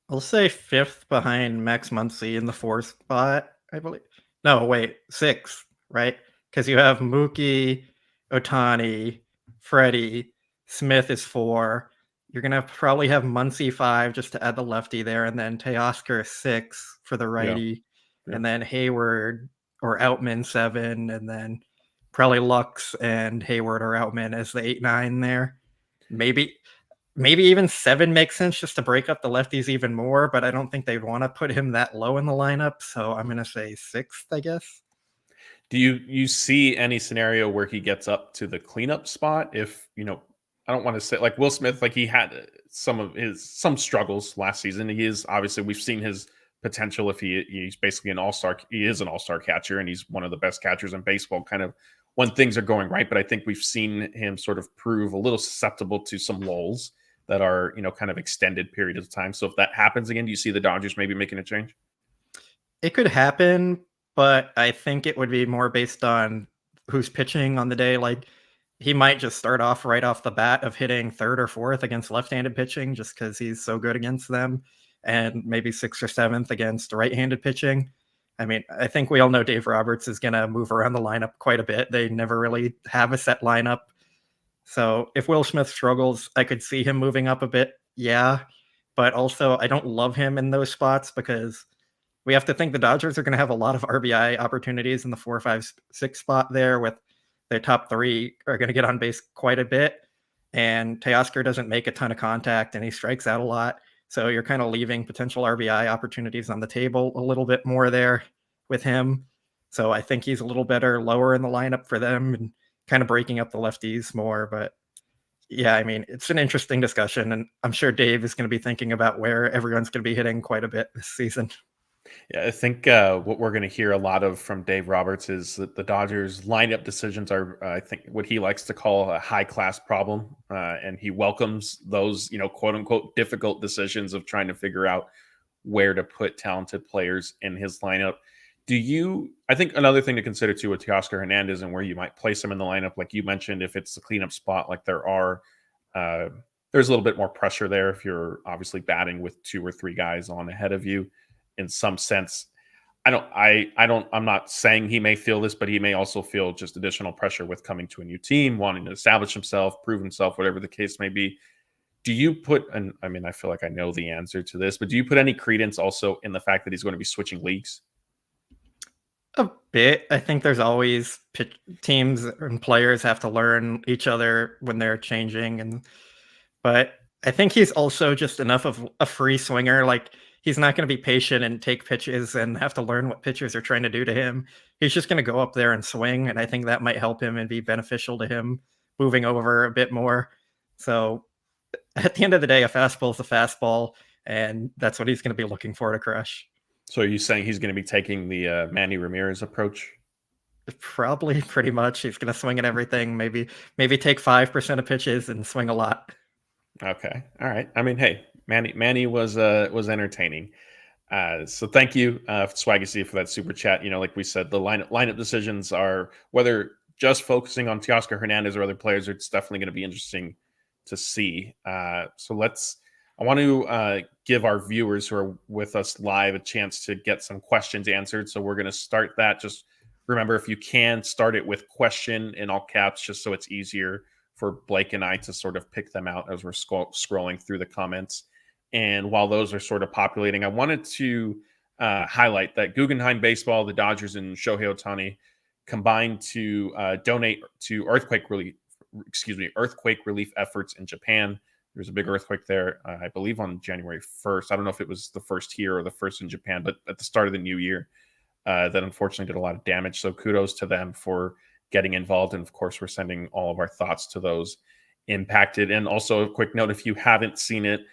I'll say 5th behind Max Muncy in the 4th spot, I believe. No, wait, 6th, right? Because you have Mookie, Otani, Freddie, Smith is 4. You're going to probably have Muncy 5 just to add the lefty there, and then Teoscar 6 for the righty, and then Hayward or Outman 7, and then probably Lux and Hayward or Outman as the 8-9 there. Maybe even 7 makes sense just to break up the lefties even more, but I don't think they'd want to put him that low in the lineup. So I'm going to say 6th, I guess. Do you see any scenario where he gets up to the cleanup spot? If, I don't want to say like Will Smith, like he had some struggles last season. He is obviously, we've seen his potential if he's basically an all-star. He is an all-star catcher, and he's one of the best catchers in baseball kind of when things are going right. But I think we've seen him sort of prove a little susceptible to some lulls that are, kind of extended period of time. So if that happens again, do you see the Dodgers maybe making a change? It could happen, but I think it would be more based on who's pitching on the day. Like, he might just start off right off the bat of hitting 3rd or 4th against left-handed pitching just because he's so good against them, and maybe 6th or 7th against right-handed pitching. I mean, I think we all know Dave Roberts is going to move around the lineup quite a bit. They never really have a set lineup. So if Will Smith struggles, I could see him moving up a bit. Yeah. But also, I don't love him in those spots because we have to think the Dodgers are going to have a lot of RBI opportunities in the 4, 5, 6 spot there, with their top 3 are going to get on base quite a bit. And Teoscar doesn't make a ton of contact and he strikes out a lot. So you're kind of leaving potential RBI opportunities on the table a little bit more there with him. So I think he's a little better lower in the lineup for them and kind of breaking up the lefties more. But yeah, I mean, it's an interesting discussion, and I'm sure Dave is going to be thinking about where everyone's going to be hitting quite a bit this season. Yeah, I think what we're going to hear a lot of from Dave Roberts is that the Dodgers lineup decisions are, I think, what he likes to call a high-class problem, and he welcomes those, quote-unquote difficult decisions of trying to figure out where to put talented players in his lineup. I think another thing to consider too with Teoscar Hernandez and where you might place him in the lineup, like you mentioned, if it's the cleanup spot, like there's a little bit more pressure there if you're obviously batting with 2 or 3 guys on ahead of you. In some sense, I'm not saying he may feel this, but he may also feel just additional pressure with coming to a new team, wanting to establish himself, prove himself, whatever the case may be. Do you put, and I mean, I feel like I know the answer to this, but do you put any credence also in the fact that he's going to be switching leagues? A bit. I think there's always teams and players have to learn each other when they're changing, but I think he's also just enough of a free swinger. Like, he's not going to be patient and take pitches and have to learn what pitchers are trying to do to him. He's just going to go up there and swing, and I think that might help him and be beneficial to him moving over a bit more. So at the end of the day, a fastball is a fastball, and that's what he's going to be looking for to crush. So are you saying he's going to be taking the Manny Ramirez approach? Probably, pretty much. He's going to swing at everything. Maybe take 5% of pitches and swing a lot. Okay, all right. I mean, hey, Manny was entertaining. So thank you, Swaggy C, for that super chat. Like we said, the lineup decisions are, whether just focusing on Teoscar Hernandez or other players, it's definitely going to be interesting to see. So I want to give our viewers who are with us live a chance to get some questions answered. So we're going to start that. Just remember, if you can, start it with question in all caps, just so it's easier for Blake and I to sort of pick them out as we're scrolling through the comments. And while those are sort of populating, I wanted to highlight that Guggenheim Baseball, the Dodgers, and Shohei Ohtani combined to donate to earthquake relief efforts in Japan. There was a big earthquake there, I believe, on January 1st. I don't know if it was the first here or the first in Japan, but at the start of the new year, that unfortunately did a lot of damage. So kudos to them for getting involved. And of course, we're sending all of our thoughts to those impacted. And also a quick note, if you haven't seen it,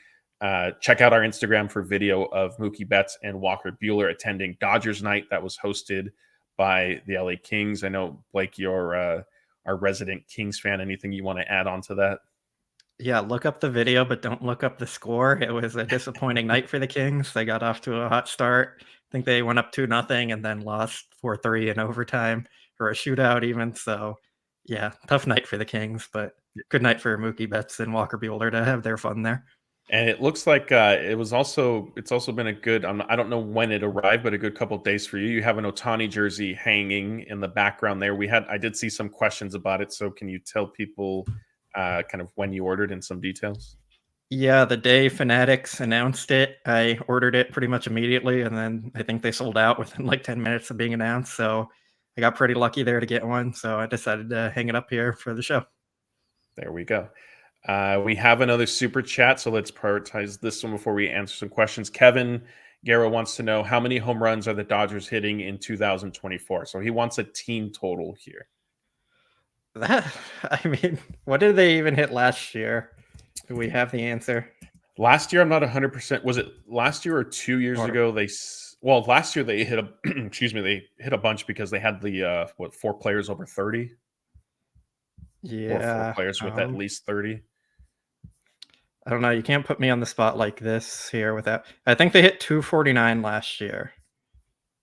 Check out our Instagram for video of Mookie Betts and Walker Buehler attending Dodgers night that was hosted by the LA Kings. I know, Blake, you're our resident Kings fan. Anything you want to add on to that? Yeah, look up the video, but don't look up the score. It was a disappointing night for the Kings. They got off to a hot start. I think they went up 2-0 and then lost 4-3 in overtime, or a shootout even. So, yeah, tough night for the Kings, but good night for Mookie Betts and Walker Buehler to have their fun there. And it looks like it's also been a good, I don't know when it arrived, but a good couple of days for you. You have an Ohtani jersey hanging in the background there. I did see some questions about it. So can you tell people kind of when you ordered in some details? Yeah, the day Fanatics announced it, I ordered it pretty much immediately, and then I think they sold out within like 10 minutes of being announced. So I got pretty lucky there to get one. So I decided to hang it up here for the show. There we go. We have another super chat, so let's prioritize this one before we answer some questions. Kevin Guerra wants to know, how many home runs are the Dodgers hitting in 2024? So he wants a team total here. What did they even hit last year? Do we have the answer? Last year, I'm not 100%. Was it last year or 2 years ago? Last year they hit they hit a bunch because they had the 4 players over 30. Yeah, or 4 players with at least 30. I don't know. You can't put me on the spot like this here without. I think they hit 249 last year.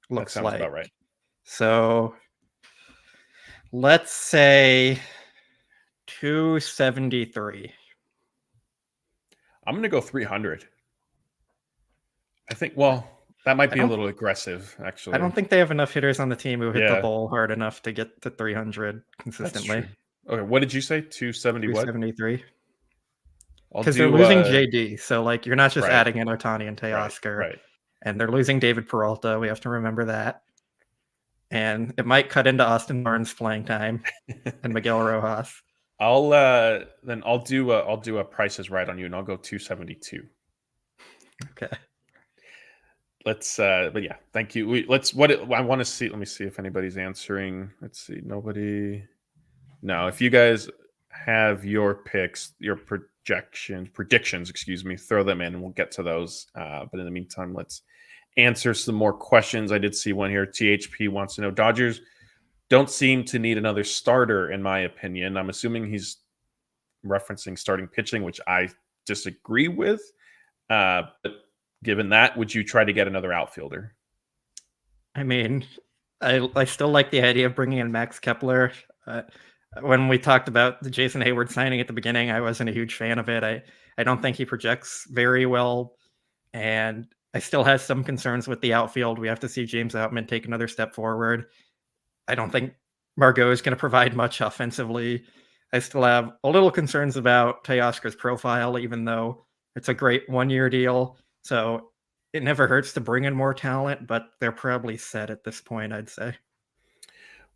Looks that sounds like about right. So let's say 273. I'm going to go 300. I think, well, that might be a little aggressive, actually. I don't think they have enough hitters on the team who hit the ball hard enough to get to 300 consistently. Okay, what did you say? 270 what? 273. Because they're losing JD, so like you're not just adding in Ohtani and Teoscar, right. And they're losing David Peralta. We have to remember that, and it might cut into Austin Barnes' playing time and Miguel Rojas. I'll do a Price is Right on you, and I'll go 272. Okay. Let's but yeah, thank you. I want to see. Let me see if anybody's answering. Let's see. Nobody. No, if you guys have your picks, your predictions, throw them in and we'll get to those. But in the meantime, let's answer some more questions. I did see one here. THP wants to know, Dodgers don't seem to need another starter, in my opinion. I'm assuming he's referencing starting pitching, which I disagree with. But given that, would you try to get another outfielder? I mean, I still like the idea of bringing in Max Kepler. When we talked about the Jason Hayward signing at the beginning, I wasn't a huge fan of it. I don't think he projects very well, and I still have some concerns with the outfield. We have to see James Outman take another step forward. I don't think Margot is going to provide much offensively. I still have a little concerns about Teoscar's profile, even though it's a great one-year deal. So it never hurts to bring in more talent, but they're probably set at this point, I'd say.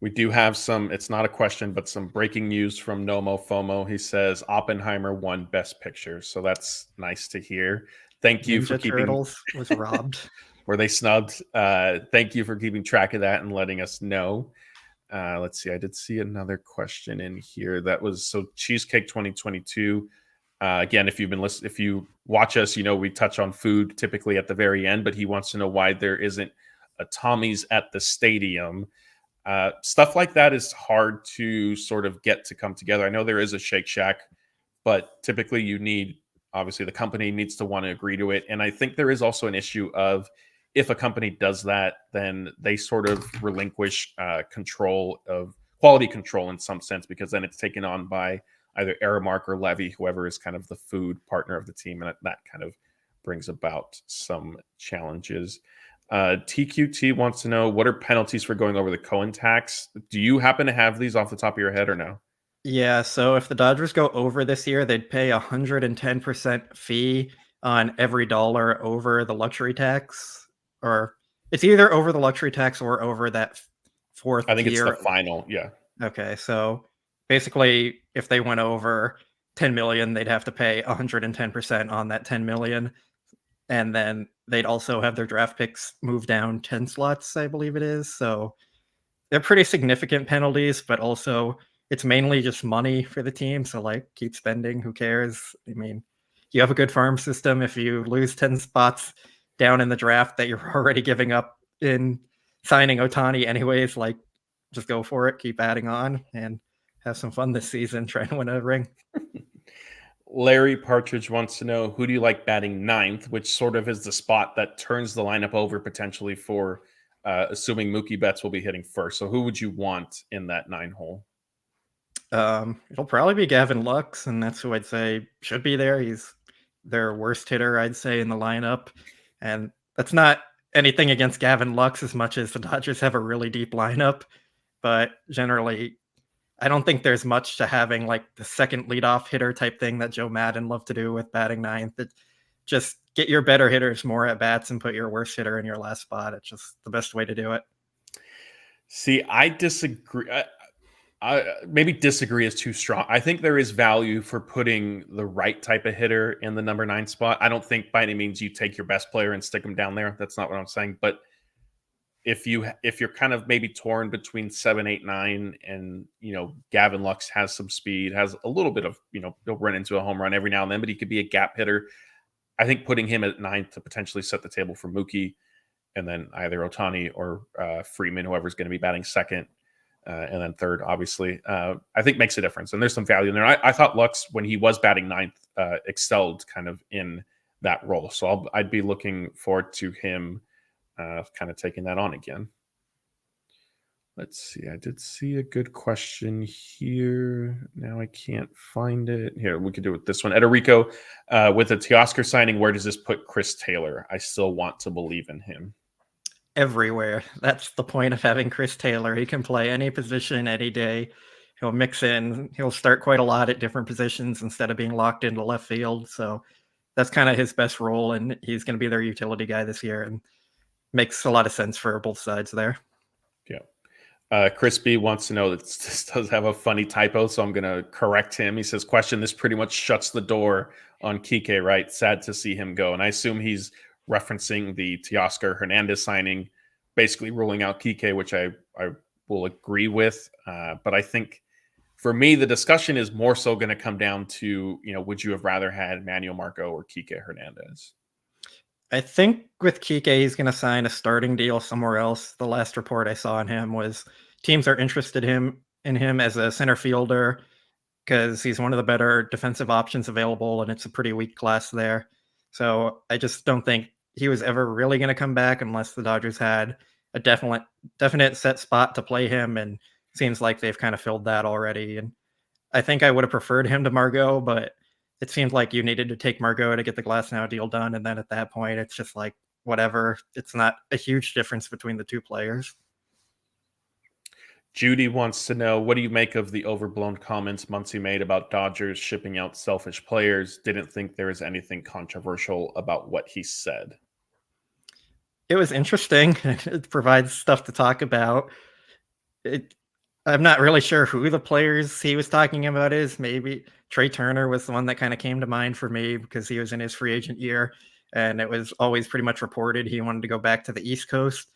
We do have some, it's not a question, but some breaking news from Nomo FOMO. He says Oppenheimer won Best Picture. So that's nice to hear. Thank you for keeping... Turtles was robbed. Were they snubbed? Thank you for keeping track of that and letting us know. Let's see. I did see another question in here. That was, so Cheesecake 2022. Again, if you watch us, you know, we touch on food typically at the very end, but he wants to know why there isn't a Tommy's at the stadium. Stuff like that is hard to sort of get to come together. I know there is a Shake Shack, but typically obviously the company needs to want to agree to it. And I think there is also an issue of, if a company does that, then they sort of relinquish quality control in some sense, because then it's taken on by either Aramark or Levy, whoever is kind of the food partner of the team. And that kind of brings about some challenges. TQT wants to know, what are penalties for going over the Cohen tax? Do you happen to have these off the top of your head or no? Yeah, so if the Dodgers go over this year, they'd pay 110% fee on every dollar over the luxury tax, or it's either over the luxury tax or over that fourth tier. I think it's the final, yeah. Okay, so basically, if they went over 10 million, they'd have to pay 110% on that 10 million. And then they'd also have their draft picks move down 10 slots, I believe it is. So they're pretty significant penalties, but also it's mainly just money for the team. So like, keep spending, who cares? I mean, you have a good farm system. If you lose 10 spots down in the draft that you're already giving up in signing Ohtani anyways, like just go for it, keep adding on, and have some fun this season trying to win a ring. Larry Partridge wants to know, who do you like batting ninth, which sort of is the spot that turns the lineup over potentially for assuming Mookie Betts will be hitting first. So who would you want in that 9 hole? It'll probably be Gavin Lux, and that's who I'd say should be there. He's their worst hitter, I'd say, in the lineup. And that's not anything against Gavin Lux as much as the Dodgers have a really deep lineup. But generally, I don't think there's much to having like the second leadoff hitter type thing that Joe Madden loved to do with batting ninth. Just get your better hitters more at bats and put your worst hitter in your last spot. It's just the best way to do it. See, I disagree. Maybe disagree is too strong. I think there is value for putting the right type of hitter in the number 9 spot. I don't think by any means you take your best player and stick him down there. That's not what I'm saying. But if you're kind of maybe torn between 7, 8, 9, and Gavin Lux has some speed, has a little bit of he'll run into a home run every now and then, but he could be a gap hitter. I think putting him at 9th to potentially set the table for Mookie, and then either Ohtani or Freeman, whoever's going to be batting second. And then third, obviously, I think makes a difference. And there's some value in there. I thought Lux, when he was batting ninth, excelled kind of in that role. So I'd be looking forward to him kind of taking that on again. Let's see. I did see a good question here. Now I can't find it. Here, we could do it with this one. Ederico, with the Teoscar signing, where does this put Chris Taylor? I still want to believe in him. Everywhere. That's the point of having Chris Taylor. He can play any position any day. He'll mix in. He'll start quite a lot at different positions instead of being locked into left field. So that's kind of his best role, and he's going to be their utility guy this year, and makes a lot of sense for both sides there. Yeah. Chris B wants to know that this does have a funny typo, so I'm going to correct him. He says, question, this pretty much shuts the door on Kike, right? Sad to see him go. And I assume he's referencing the Teoscar Hernández signing, basically ruling out Kike, which I will agree with. But I think for me, the discussion is more so going to come down to, would you have rather had Manuel Marco or Kike Hernández? I think with Kike, he's going to sign a starting deal somewhere else. The last report I saw on him was teams are interested in him as a center fielder because he's one of the better defensive options available, and it's a pretty weak class there. So I just don't think he was ever really going to come back unless the Dodgers had a definite set spot to play him, and seems like they've kind of filled that already. And I think I would have preferred him to Margot, but it seemed like you needed to take Margot to get the Glasnow deal done, and then at that point, it's just like, whatever. It's not a huge difference between the two players. Judy wants to know, what do you make of the overblown comments Muncy made about Dodgers shipping out selfish players? Didn't think there was anything controversial about what he said. It was interesting. It provides stuff to talk about. I'm not really sure who the players he was talking about is. Maybe Trey Turner was the one that kind of came to mind for me because he was in his free agent year, and it was always pretty much reported he wanted to go back to the East Coast.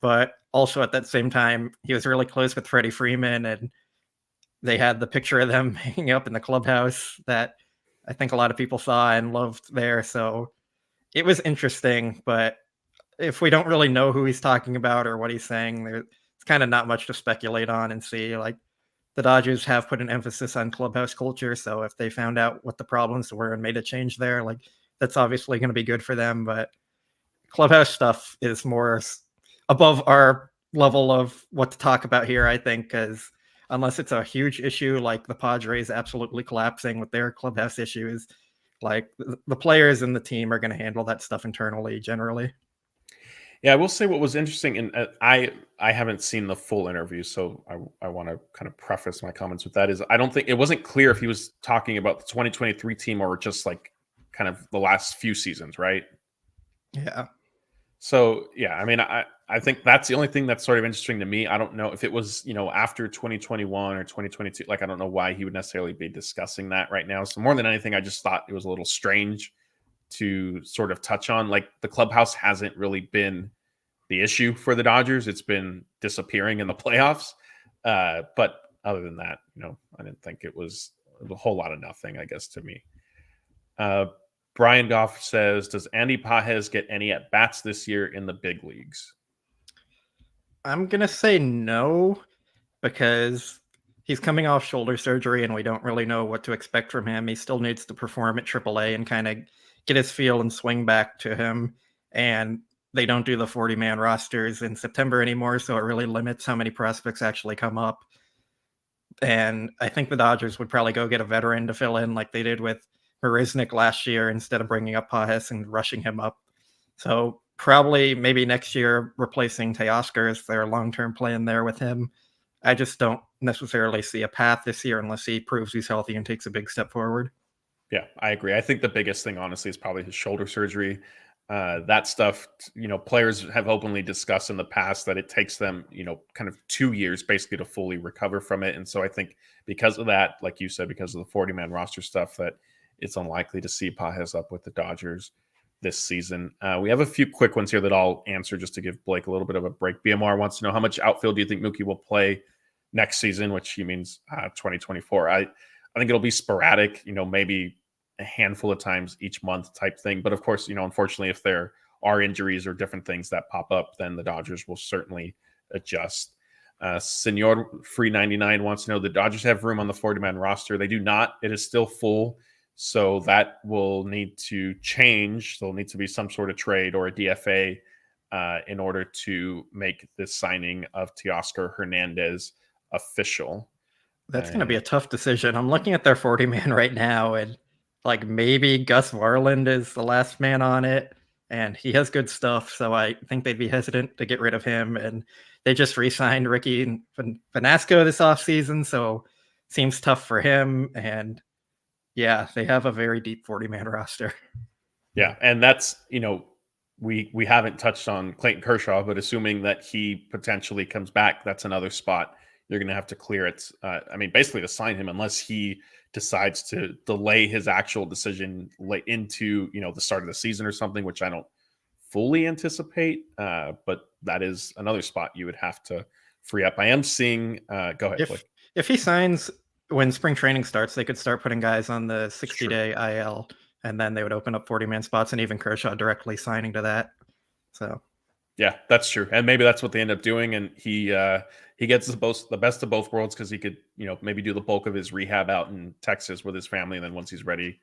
But also at that same time, he was really close with Freddie Freeman, and they had the picture of them hanging up in the clubhouse that I think a lot of people saw and loved there. So it was interesting, but if we don't really know who he's talking about or what he's saying, there's kind of not much to speculate on and see. Like, the Dodgers have put an emphasis on clubhouse culture, so if they found out what the problems were and made a change there, like, that's obviously going to be good for them. But clubhouse stuff is more above our level of what to talk about here, I think, because unless it's a huge issue like the Padres absolutely collapsing with their clubhouse issues, like, the players and the team are going to handle that stuff internally generally. Yeah, I will say what was interesting, and I haven't seen the full interview, so I want to kind of preface my comments with that, is I don't think it wasn't clear if he was talking about the 2023 team or just like kind of the last few seasons, right? Yeah. So, yeah, I mean, I think that's the only thing that's sort of interesting to me. I don't know if it was, after 2021 or 2022, like, I don't know why he would necessarily be discussing that right now. So more than anything, I just thought it was a little strange to sort of touch on. Like, the clubhouse hasn't really been the issue for the Dodgers. It's been disappearing in the playoffs. But other than that, I didn't think it was a whole lot of nothing, I guess, to me. Brian Goff says, does Andy Pages get any at-bats this year in the big leagues? I'm going to say no, because he's coming off shoulder surgery and we don't really know what to expect from him. He still needs to perform at AAA and kind of get his feel and swing back to him. And they don't do the 40-man rosters in September anymore, so it really limits how many prospects actually come up. And I think the Dodgers would probably go get a veteran to fill in like they did with Marisnik last year instead of bringing up Pages and rushing him up. So probably maybe next year replacing Teoscar is their long-term plan there with him. I just don't necessarily see a path this year unless he proves he's healthy and takes a big step forward. Yeah, I agree. I think the biggest thing, honestly, is probably his shoulder surgery. That stuff, players have openly discussed in the past that it takes them, kind of 2 years basically to fully recover from it. And so I think because of that, like you said, because of the 40-man roster stuff, that it's unlikely to see Pages up with the Dodgers this season. We have a few quick ones here that I'll answer just to give Blake a little bit of a break. BMR wants to know, how much outfield do you think Mookie will play next season, which he means 2024. I think it'll be sporadic, maybe a handful of times each month type thing. But of course, unfortunately, if there are injuries or different things that pop up, then the Dodgers will certainly adjust. Senor Free 99 wants to know, the Dodgers have room on the 40-man roster. They do not. It is still full. So that will need to change. There'll need to be some sort of trade or a DFA in order to make this signing of Teoscar Hernández official. That's going to be a tough decision. I'm looking at their 40-man right now, and like maybe Gus Varland is the last man on it, and he has good stuff. So I think they'd be hesitant to get rid of him. And they just re-signed Ricky Vanasco this offseason, so seems tough for him. And yeah, they have a very deep 40-man roster. Yeah, and that's, we haven't touched on Clayton Kershaw, but assuming that he potentially comes back, that's another spot you're going to have to clear it. Basically to sign him, unless he decides to delay his actual decision into, the start of the season or something, which I don't fully anticipate. But that is another spot you would have to free up. I am seeing, go ahead. If he signs when spring training starts, they could start putting guys on the 60-day IL, and then they would open up 40-man spots, and even Kershaw directly signing to that. So yeah, that's true. And maybe that's what they end up doing. And he gets the best of both worlds, because he could, maybe do the bulk of his rehab out in Texas with his family. And then once he's ready,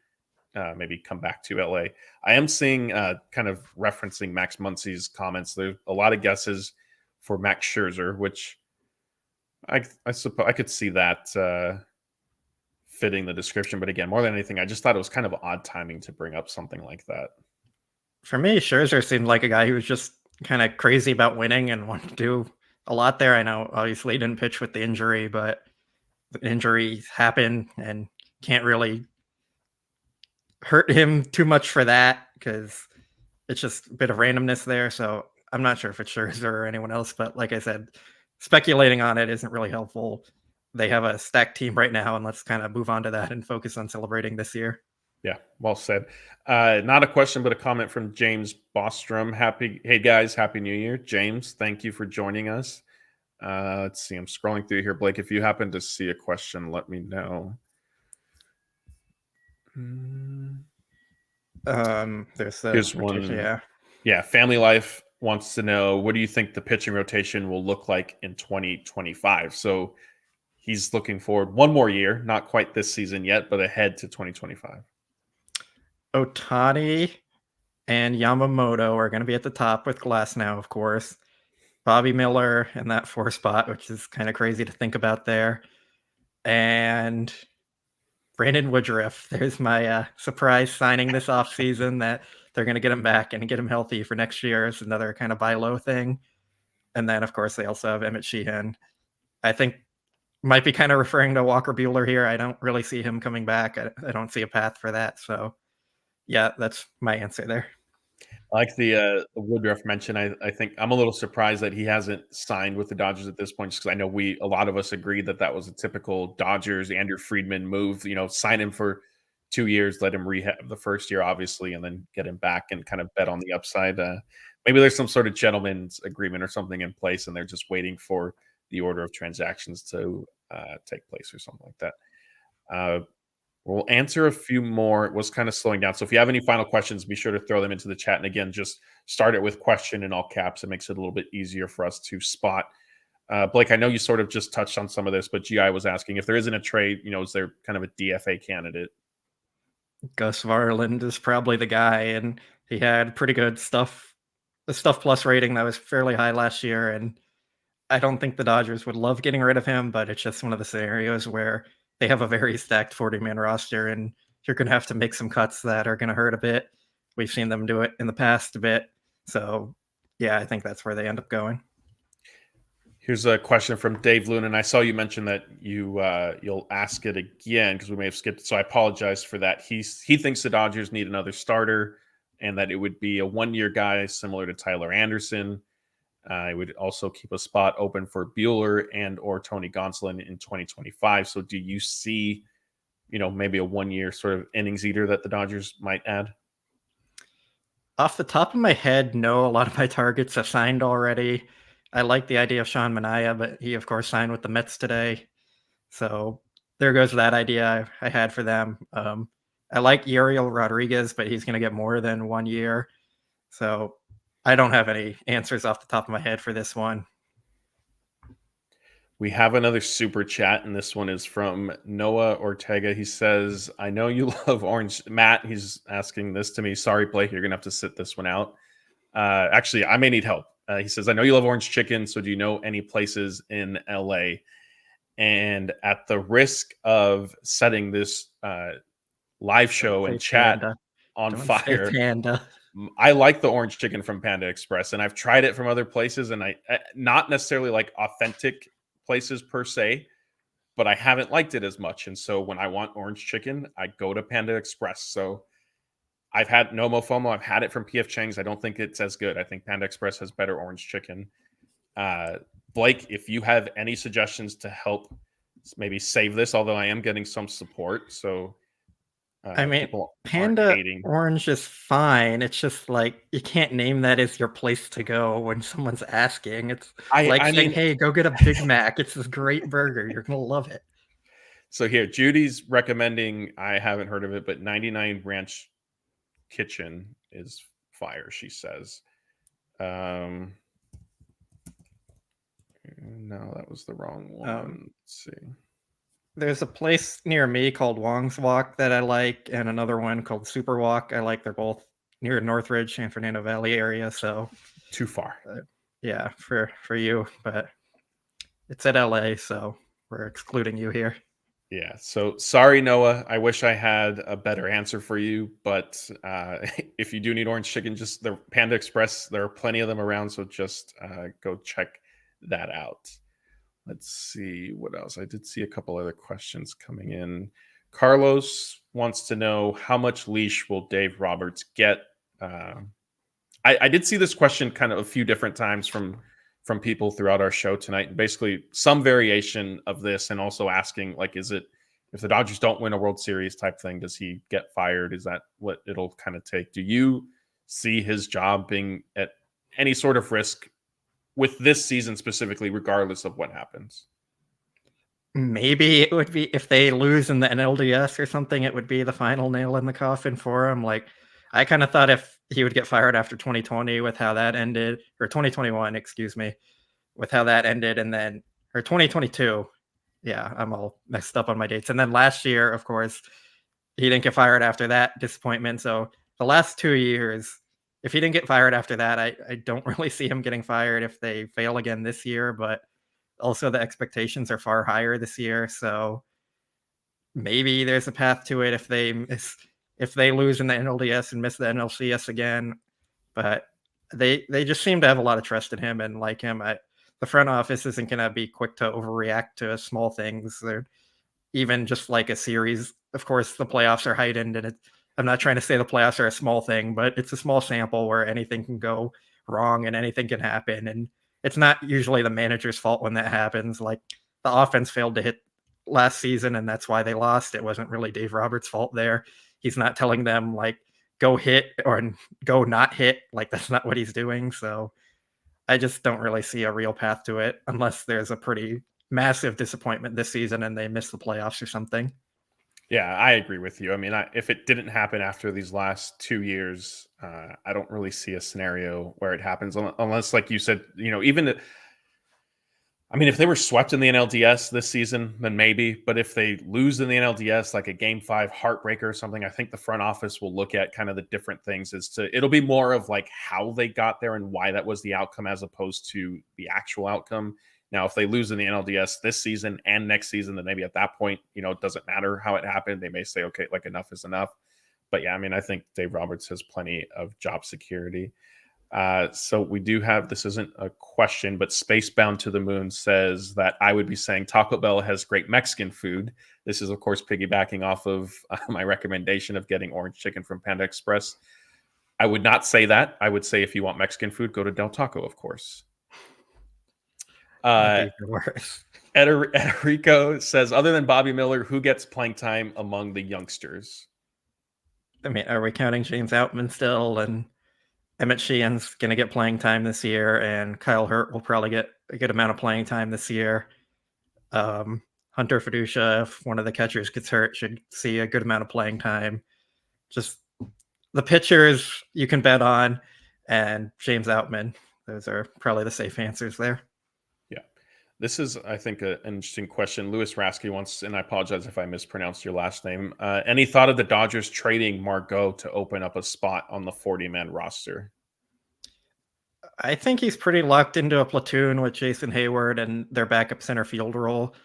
maybe come back to LA. I am seeing kind of referencing Max Muncy's comments. There's a lot of guesses for Max Scherzer, which I suppose I could see that fitting the description. But again, more than anything, I just thought it was kind of odd timing to bring up something like that. For me, Scherzer seemed like a guy who was just kind of crazy about winning and wanted to do a lot there. I know obviously he didn't pitch with the injury, but the injuries happen and can't really hurt him too much for that, because it's just a bit of randomness there. So I'm not sure if it's Scherzer or anyone else, but like I said, speculating on it isn't really helpful. They have a stacked team right now, and let's kind of move on to that and focus on celebrating this year. Yeah, well said. Not a question, but a comment from James Bostrom. Hey guys, Happy New Year. James, thank you for joining us. Let's see, I'm scrolling through here. Blake, if you happen to see a question, let me know. Here's one. Yeah, Family Life wants to know, what do you think the pitching rotation will look like in 2025? So he's looking forward one more year, not quite this season yet, but ahead to 2025. Ohtani and Yamamoto are going to be at the top with Glasnow, of course. Bobby Miller in that 4 spot, which is kind of crazy to think about there. And Brandon Woodruff. There's my surprise signing this offseason that they're going to get him back and get him healthy for next year. It's another kind of buy low thing. And then, of course, they also have Emmett Sheehan. I think might be kind of referring to Walker Buehler here. I don't really see him coming back. I don't see a path for that. So yeah, that's my answer there. I like the Woodruff mention. I think I'm a little surprised that he hasn't signed with the Dodgers at this point, just because I know a lot of us agreed that was a typical Dodgers Andrew Friedman move. Sign him for 2 years, let him rehab the first year, obviously, and then get him back and kind of bet on the upside. Maybe there's some sort of gentleman's agreement or something in place, and they're just waiting for the order of transactions to take place or something like that. We'll answer a few more. It was kind of slowing down. So if you have any final questions, be sure to throw them into the chat. And again, just start it with question in all caps. It makes it a little bit easier for us to spot. Blake, I know you sort of just touched on some of this, but GI was asking if there isn't a trade, is there kind of a DFA candidate? Gus Varland is probably the guy, and he had pretty good stuff, the stuff plus rating that was fairly high last year. And I don't think the Dodgers would love getting rid of him, but it's just one of the scenarios where they have a very stacked 40-man roster, and you're going to have to make some cuts that are going to hurt a bit. We've seen them do it in the past a bit. So, yeah, I think that's where they end up going. Here's a question from Dave Loon, and I saw you mention that you'll ask it again because we may have skipped it, so I apologize for that. He thinks the Dodgers need another starter and that it would be a one-year guy similar to Tyler Anderson. It would also keep a spot open for Buehler and or Tony Gonsolin in 2025. So do you see, maybe a one-year sort of innings eater that the Dodgers might add? Off the top of my head, no. A lot of my targets are signed already. I like the idea of Shōa Imanaga, but he, of course, signed with the Mets today. So there goes that idea I had for them. I like Uriel Rodriguez, but he's going to get more than 1 year. So I don't have any answers off the top of my head for this one. We have another super chat, and this one is from Noah Ortega. He says, I know you love orange. Matt, he's asking this to me. Sorry, Blake, you're going to have to sit this one out. Actually, I may need help. He says, I know you love orange chicken, so do you know any places in LA? And at the risk of setting this live show and chat on fire, I like the orange chicken from Panda Express, and I've tried it from other places, and I not necessarily like authentic places per se, but I haven't liked it as much. And so when I want orange chicken, I go to Panda Express. So I've had no mofomo. I've had it from PF Chang's. I don't think it's as good. I think Panda Express has better orange chicken. Blake, if you have any suggestions to help maybe save this, although I am getting some support. So I mean, Panda Orange is fine. It's just like you can't name that as your place to go when someone's asking. It's saying, hey, go get a Big Mac. It's this great burger. You're going to love it. So here, Judy's recommending, I haven't heard of it, but 99 Ranch Kitchen is fire, she says. No, that was the wrong one. Let's see. There's a place near me called Wong's Walk that I like, and another one called Super Walk. I like. They're both near Northridge, San Fernando Valley area. So too far. Yeah, for you, but it's at LA, so we're excluding you here. Yeah. So sorry, Noah. I wish I had a better answer for you, but if you do need orange chicken, just the Panda Express, there are plenty of them around. So just go check that out. Let's see what else. I did see a couple other questions coming in. Carlos wants to know how much leash will Dave Roberts get? I did see this question kind of a few different times from people throughout our show tonight. Basically, some variation of this, and also asking, like, is it if the Dodgers don't win a World Series type thing, does he get fired? Is that what it'll kind of take? Do you see his job being at any sort of risk with this season specifically, regardless of what happens? Maybe it would be if they lose in the NLDS or something, it would be the final nail in the coffin for him. Like, I kind of thought if he would get fired after 2020 with how that ended, or 2021, excuse me, with how that ended, and then, or 2022. Yeah, I'm all messed up on my dates. And then last year, of course, he didn't get fired after that disappointment. So the last 2 years, if he didn't get fired after that, I don't really see him getting fired if they fail again this year. But also the expectations are far higher this year. So maybe there's a path to it if they lose in the NLDS and miss the NLCS again. But they just seem to have a lot of trust in him and like him. The front office isn't going to be quick to overreact to small things. They're even just like a series. Of course, the playoffs are heightened, and I'm not trying to say the playoffs are a small thing, but it's a small sample where anything can go wrong and anything can happen. And it's not usually the manager's fault when that happens. Like, the offense failed to hit last season, and that's why they lost. It wasn't really Dave Roberts' fault there. He's not telling them, like, go hit or go not hit. Like, that's not what he's doing. So I just don't really see a real path to it unless there's a pretty massive disappointment this season and they miss the playoffs or something. Yeah, I agree with you. I mean, if it didn't happen after these last 2 years, I don't really see a scenario where it happens unless, like you said, even I mean, if they were swept in the NLDS this season, then maybe. But if they lose in the NLDS, like a Game 5 heartbreaker or something, I think the front office will look at kind of the different things it'll be more of like how they got there and why that was the outcome as opposed to the actual outcome. Now, if they lose in the NLDS this season and next season, then maybe at that point, it doesn't matter how it happened. They may say, okay, like enough is enough. But yeah, I mean, I think Dave Roberts has plenty of job security. So we do have, this isn't a question, but Spacebound to the Moon says that I would be saying Taco Bell has great Mexican food. This is, of course, piggybacking off of my recommendation of getting orange chicken from Panda Express. I would not say that. I would say if you want Mexican food, go to Del Taco, of course. Ederico says, other than Bobby Miller, who gets playing time among the youngsters? I mean, are we counting James Outman still? And Emmett Sheehan's going to get playing time this year, and Kyle Hurt will probably get a good amount of playing time this year. Hunter Fiducia, if one of the catchers gets hurt, should see a good amount of playing time. Just the pitchers you can bet on, and James Outman. Those are probably the safe answers there. Yeah. This is, I think, an interesting question. Louis Rasky wants, and I apologize if I mispronounced your last name. Any thought of the Dodgers trading Margot to open up a spot on the 40-man roster? I think he's pretty locked into a platoon with Jason Hayward and their backup center field role.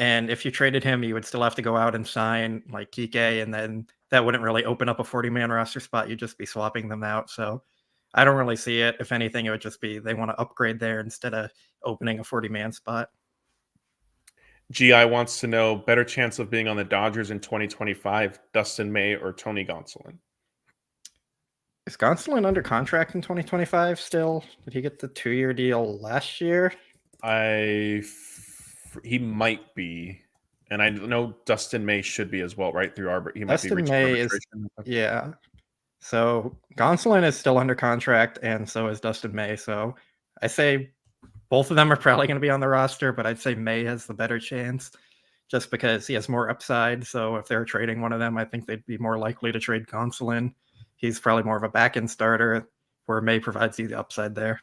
And if you traded him, you would still have to go out and sign like Kike, and then that wouldn't really open up a 40-man roster spot. You'd just be swapping them out. So I don't really see it. If anything, it would just be they want to upgrade there instead of opening a 40-man spot. GI wants to know, better chance of being on the Dodgers in 2025, Dustin May or Tony Gonsolin? Is Gonsolin under contract in 2025 still? Did he get the 2-year deal last year? He might be. And I know Dustin May should be as well, right? Through He might Dustin be May is, yeah. So Gonsolin is still under contract, and so is Dustin May. So I say both of them are probably going to be on the roster, but I'd say May has the better chance just because he has more upside. So if they're trading one of them, I think they'd be more likely to trade Gonsolin. He's probably more of a back-end starter, where May provides you the upside there.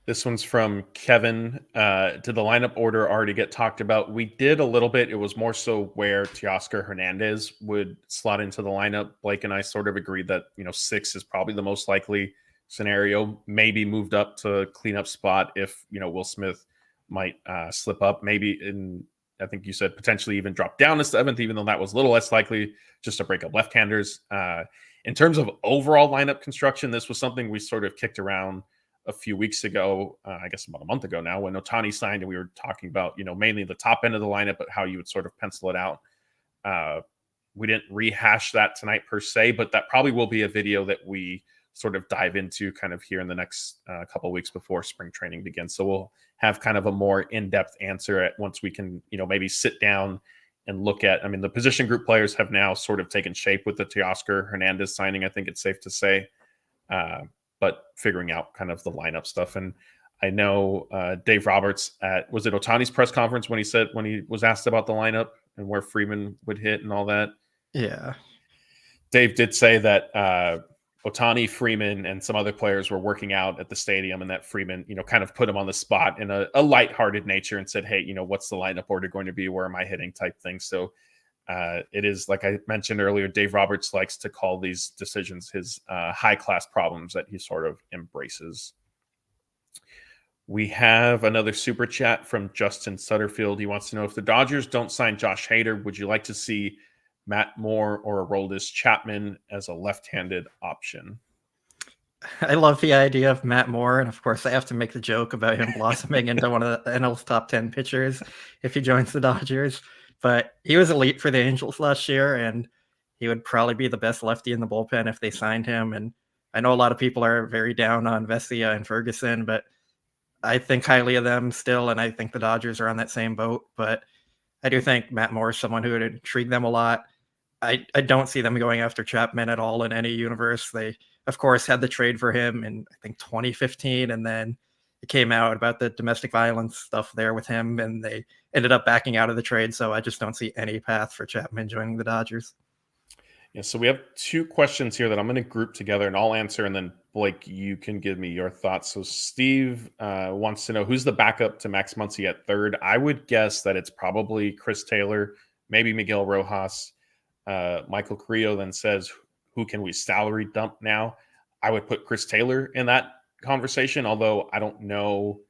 This one's from Kevin. Did the lineup order already get talked about? We did a little bit. It was more so where Teoscar Hernandez would slot into the lineup. Blake and I sort of agreed that 6 is probably the most likely scenario. Maybe moved up to cleanup spot if Will Smith might slip up. Maybe I think you said potentially even drop down to 7th, even though that was a little less likely, just to break up left-handers. In terms of overall lineup construction, this was something we sort of kicked around a few weeks ago, I guess about a month ago now, when Ohtani signed, and we were talking about, mainly the top end of the lineup, but how you would sort of pencil it out. We didn't rehash that tonight per se, but that probably will be a video that we sort of dive into kind of here in the next couple of weeks before spring training begins. So we'll have kind of a more in-depth answer once we can, maybe sit down and look at, the position group players have now sort of taken shape with the Teoscar Hernandez signing, I think it's safe to say. But figuring out kind of the lineup stuff. And I know Dave Roberts was it Ohtani's press conference when he was asked about the lineup and where Freeman would hit and all that? Yeah. Dave did say that Ohtani, Freeman, and some other players were working out at the stadium, and that Freeman, kind of put him on the spot in a lighthearted nature and said, hey, what's the lineup order going to be? Where am I hitting type thing? So it is, like I mentioned earlier, Dave Roberts likes to call these decisions his high-class problems that he sort of embraces. We have another super chat from Justin Sutterfield. He wants to know, if the Dodgers don't sign Josh Hader, would you like to see Matt Moore or Aroldis Chapman as a left-handed option? I love the idea of Matt Moore, and of course I have to make the joke about him blossoming into one of the NL's top 10 pitchers if he joins the Dodgers. But he was elite for the Angels last year, and he would probably be the best lefty in the bullpen if they signed him. And I know a lot of people are very down on Vesia and Ferguson, but I think highly of them still, and I think the Dodgers are on that same boat. But I do think Matt Moore is someone who would intrigue them a lot. I don't see them going after Chapman at all in any universe. They, of course, had the trade for him in, I think, 2015, and then it came out about the domestic violence stuff there with him, and they ended up backing out of the trade. So I just don't see any path for Chapman joining the Dodgers. Yeah, so we have 2 questions here that I'm going to group together, and I'll answer, and then Blake, you can give me your thoughts. So Steve wants to know who's the backup to Max Muncy at third. I would guess that it's probably Chris Taylor, maybe Miguel Rojas. Michael Carrillo then says, who can we salary dump now? I would put Chris Taylor in that conversation, although I don't know.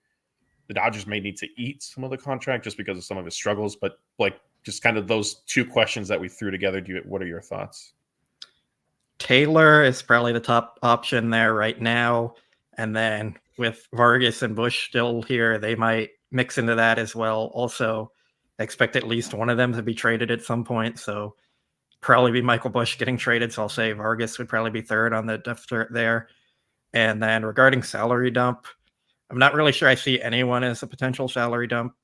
The Dodgers may need to eat some of the contract just because of some of his struggles, but Blake, just kind of those 2 questions that we threw together. What are your thoughts? Taylor is probably the top option there right now. And then with Vargas and Bush still here, they might mix into that as well. Also, I expect at least one of them to be traded at some point. So probably be Michael Bush getting traded. So I'll say Vargas would probably be third on the depth chart there. And then regarding salary dump, I'm not really sure I see anyone as a potential salary dump.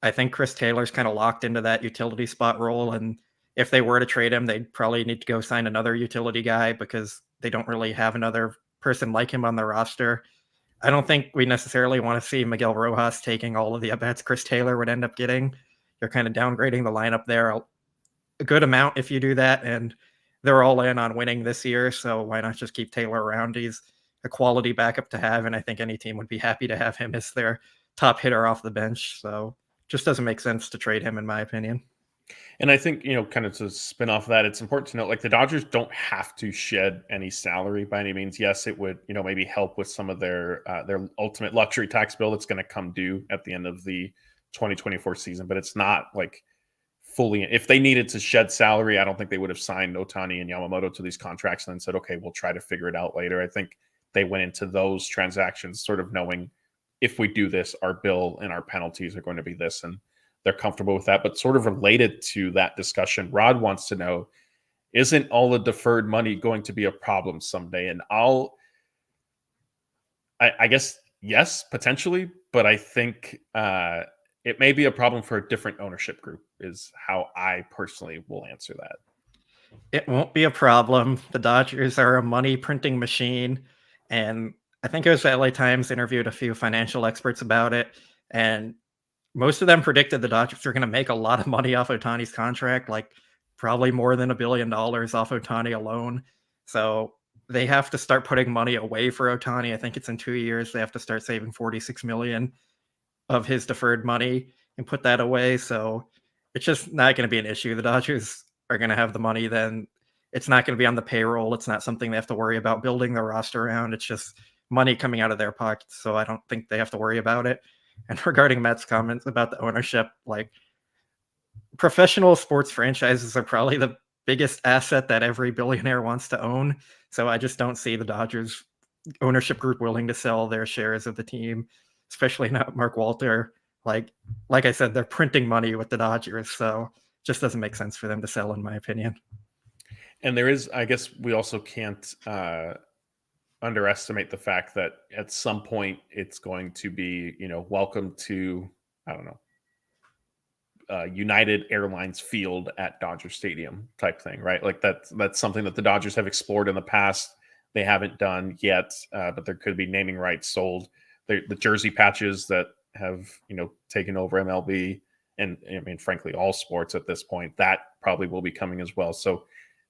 I think Chris Taylor's kind of locked into that utility spot role. And if they were to trade him, they'd probably need to go sign another utility guy because they don't really have another person like him on their roster. I don't think we necessarily want to see Miguel Rojas taking all of the at-bats Chris Taylor would end up getting. You're kind of downgrading the lineup there a good amount if you do that. And they're all in on winning this year. So why not just keep Taylor around? He's a quality backup to have. And I think any team would be happy to have him as their top hitter off the bench. So just doesn't make sense to trade him, in my opinion. And I think, kind of to spin off of that, it's important to note, like, the Dodgers don't have to shed any salary by any means. Yes, it would, maybe help with some of their ultimate luxury tax bill that's going to come due at the end of the 2024 season, but it's not like fully. If they needed to shed salary, I don't think they would have signed Ohtani and Yamamoto to these contracts and then said, okay, we'll try to figure it out later. I think they went into those transactions sort of knowing, if we do this, our bill and our penalties are going to be this, and they're comfortable with that. But sort of related to that discussion, Rod wants to know, isn't all the deferred money going to be a problem someday? And I guess, yes, potentially, but I think it may be a problem for a different ownership group is how I personally will answer that. It won't be a problem. The Dodgers are a money printing machine. And I think it was the LA Times interviewed a few financial experts about it. And most of them predicted the Dodgers are going to make a lot of money off Ohtani's contract, like probably more than $1 billion off Ohtani alone. So they have to start putting money away for Ohtani. I think it's in 2 years. They have to start saving $46 million of his deferred money and put that away. So it's just not going to be an issue. The Dodgers are going to have the money then. It's not going to be on the payroll. It's not something they have to worry about building their roster around. It's just money coming out of their pockets. So I don't think they have to worry about it. And regarding Matt's comments about the ownership, like, professional sports franchises are probably the biggest asset that every billionaire wants to own. So I just don't see the Dodgers ownership group willing to sell their shares of the team, especially not Mark Walter. Like I said, they're printing money with the Dodgers. So it just doesn't make sense for them to sell, in my opinion. And there is, I guess we also can't underestimate the fact that at some point it's going to be, welcome to, I don't know, United Airlines field at Dodger Stadium type thing, right? Like that's something that the Dodgers have explored in the past. They haven't done yet, but there could be naming rights sold. The jersey patches that have, taken over MLB and, I mean, frankly, all sports at this point, that probably will be coming as well. So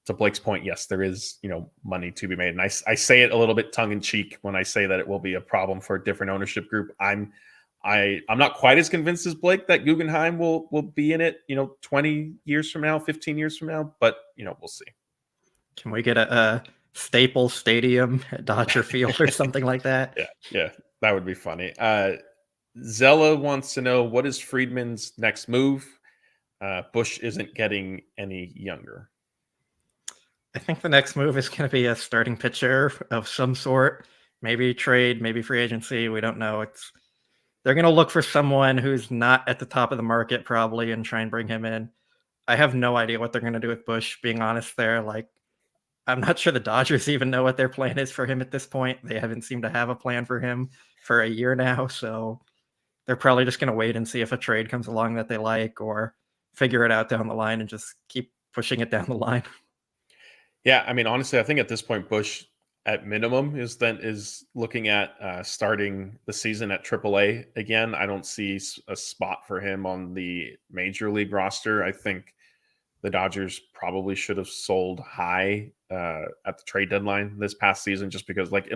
to Blake's point, yes, there is, money to be made. And I say it a little bit tongue in cheek when I say that it will be a problem for a different ownership group. I'm not quite as convinced as Blake that Guggenheim will be in it, 20 years from now, 15 years from now, but we'll see. Can we get a Staples Stadium at Dodger Field or something like that? Yeah, that would be funny. Zella wants to know, what is Friedman's next move? Bush isn't getting any younger. I think the next move is going to be a starting pitcher of some sort. Maybe trade, maybe free agency. We don't know. They're going to look for someone who's not at the top of the market probably and try and bring him in. I have no idea what they're going to do with Bush, being honest there. Like, I'm not sure the Dodgers even know what their plan is for him at this point. They haven't seemed to have a plan for him for a year now. So they're probably just going to wait and see if a trade comes along that they like, or figure it out down the line and just keep pushing it down the line. Yeah, I mean, honestly, I think at this point, Bush, at minimum is looking at starting the season at AAA again. I don't see a spot for him on the major league roster. I think the Dodgers probably should have sold high at the trade deadline this past season, just because, like,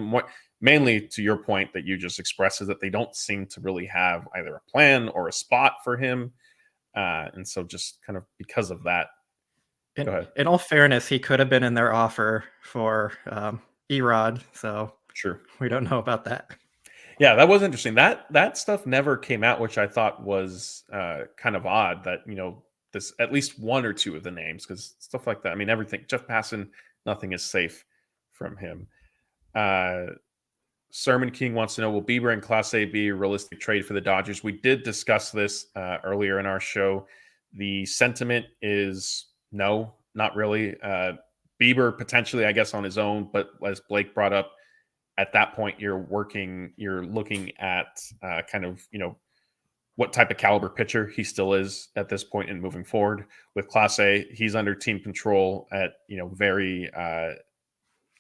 mainly to your point that you just expressed, is that they don't seem to really have either a plan or a spot for him, and so just kind of because of that. Go ahead. In all fairness, he could have been in their offer for Erod, so Sure. we don't know about that. Yeah, that was interesting. That stuff never came out, which I thought was kind of odd. That this at least one or two of the names, because stuff like that. I mean, everything. Jeff Passan, nothing is safe from him. Sermon King wants to know: will Bieber and Class A be a realistic trade for the Dodgers? We did discuss this earlier in our show. The sentiment is no, not really. Bieber potentially, I guess, on his own, but as Blake brought up, at that point you're looking at kind of what type of caliber pitcher he still is at this point and moving forward. With Class A, he's under team control at very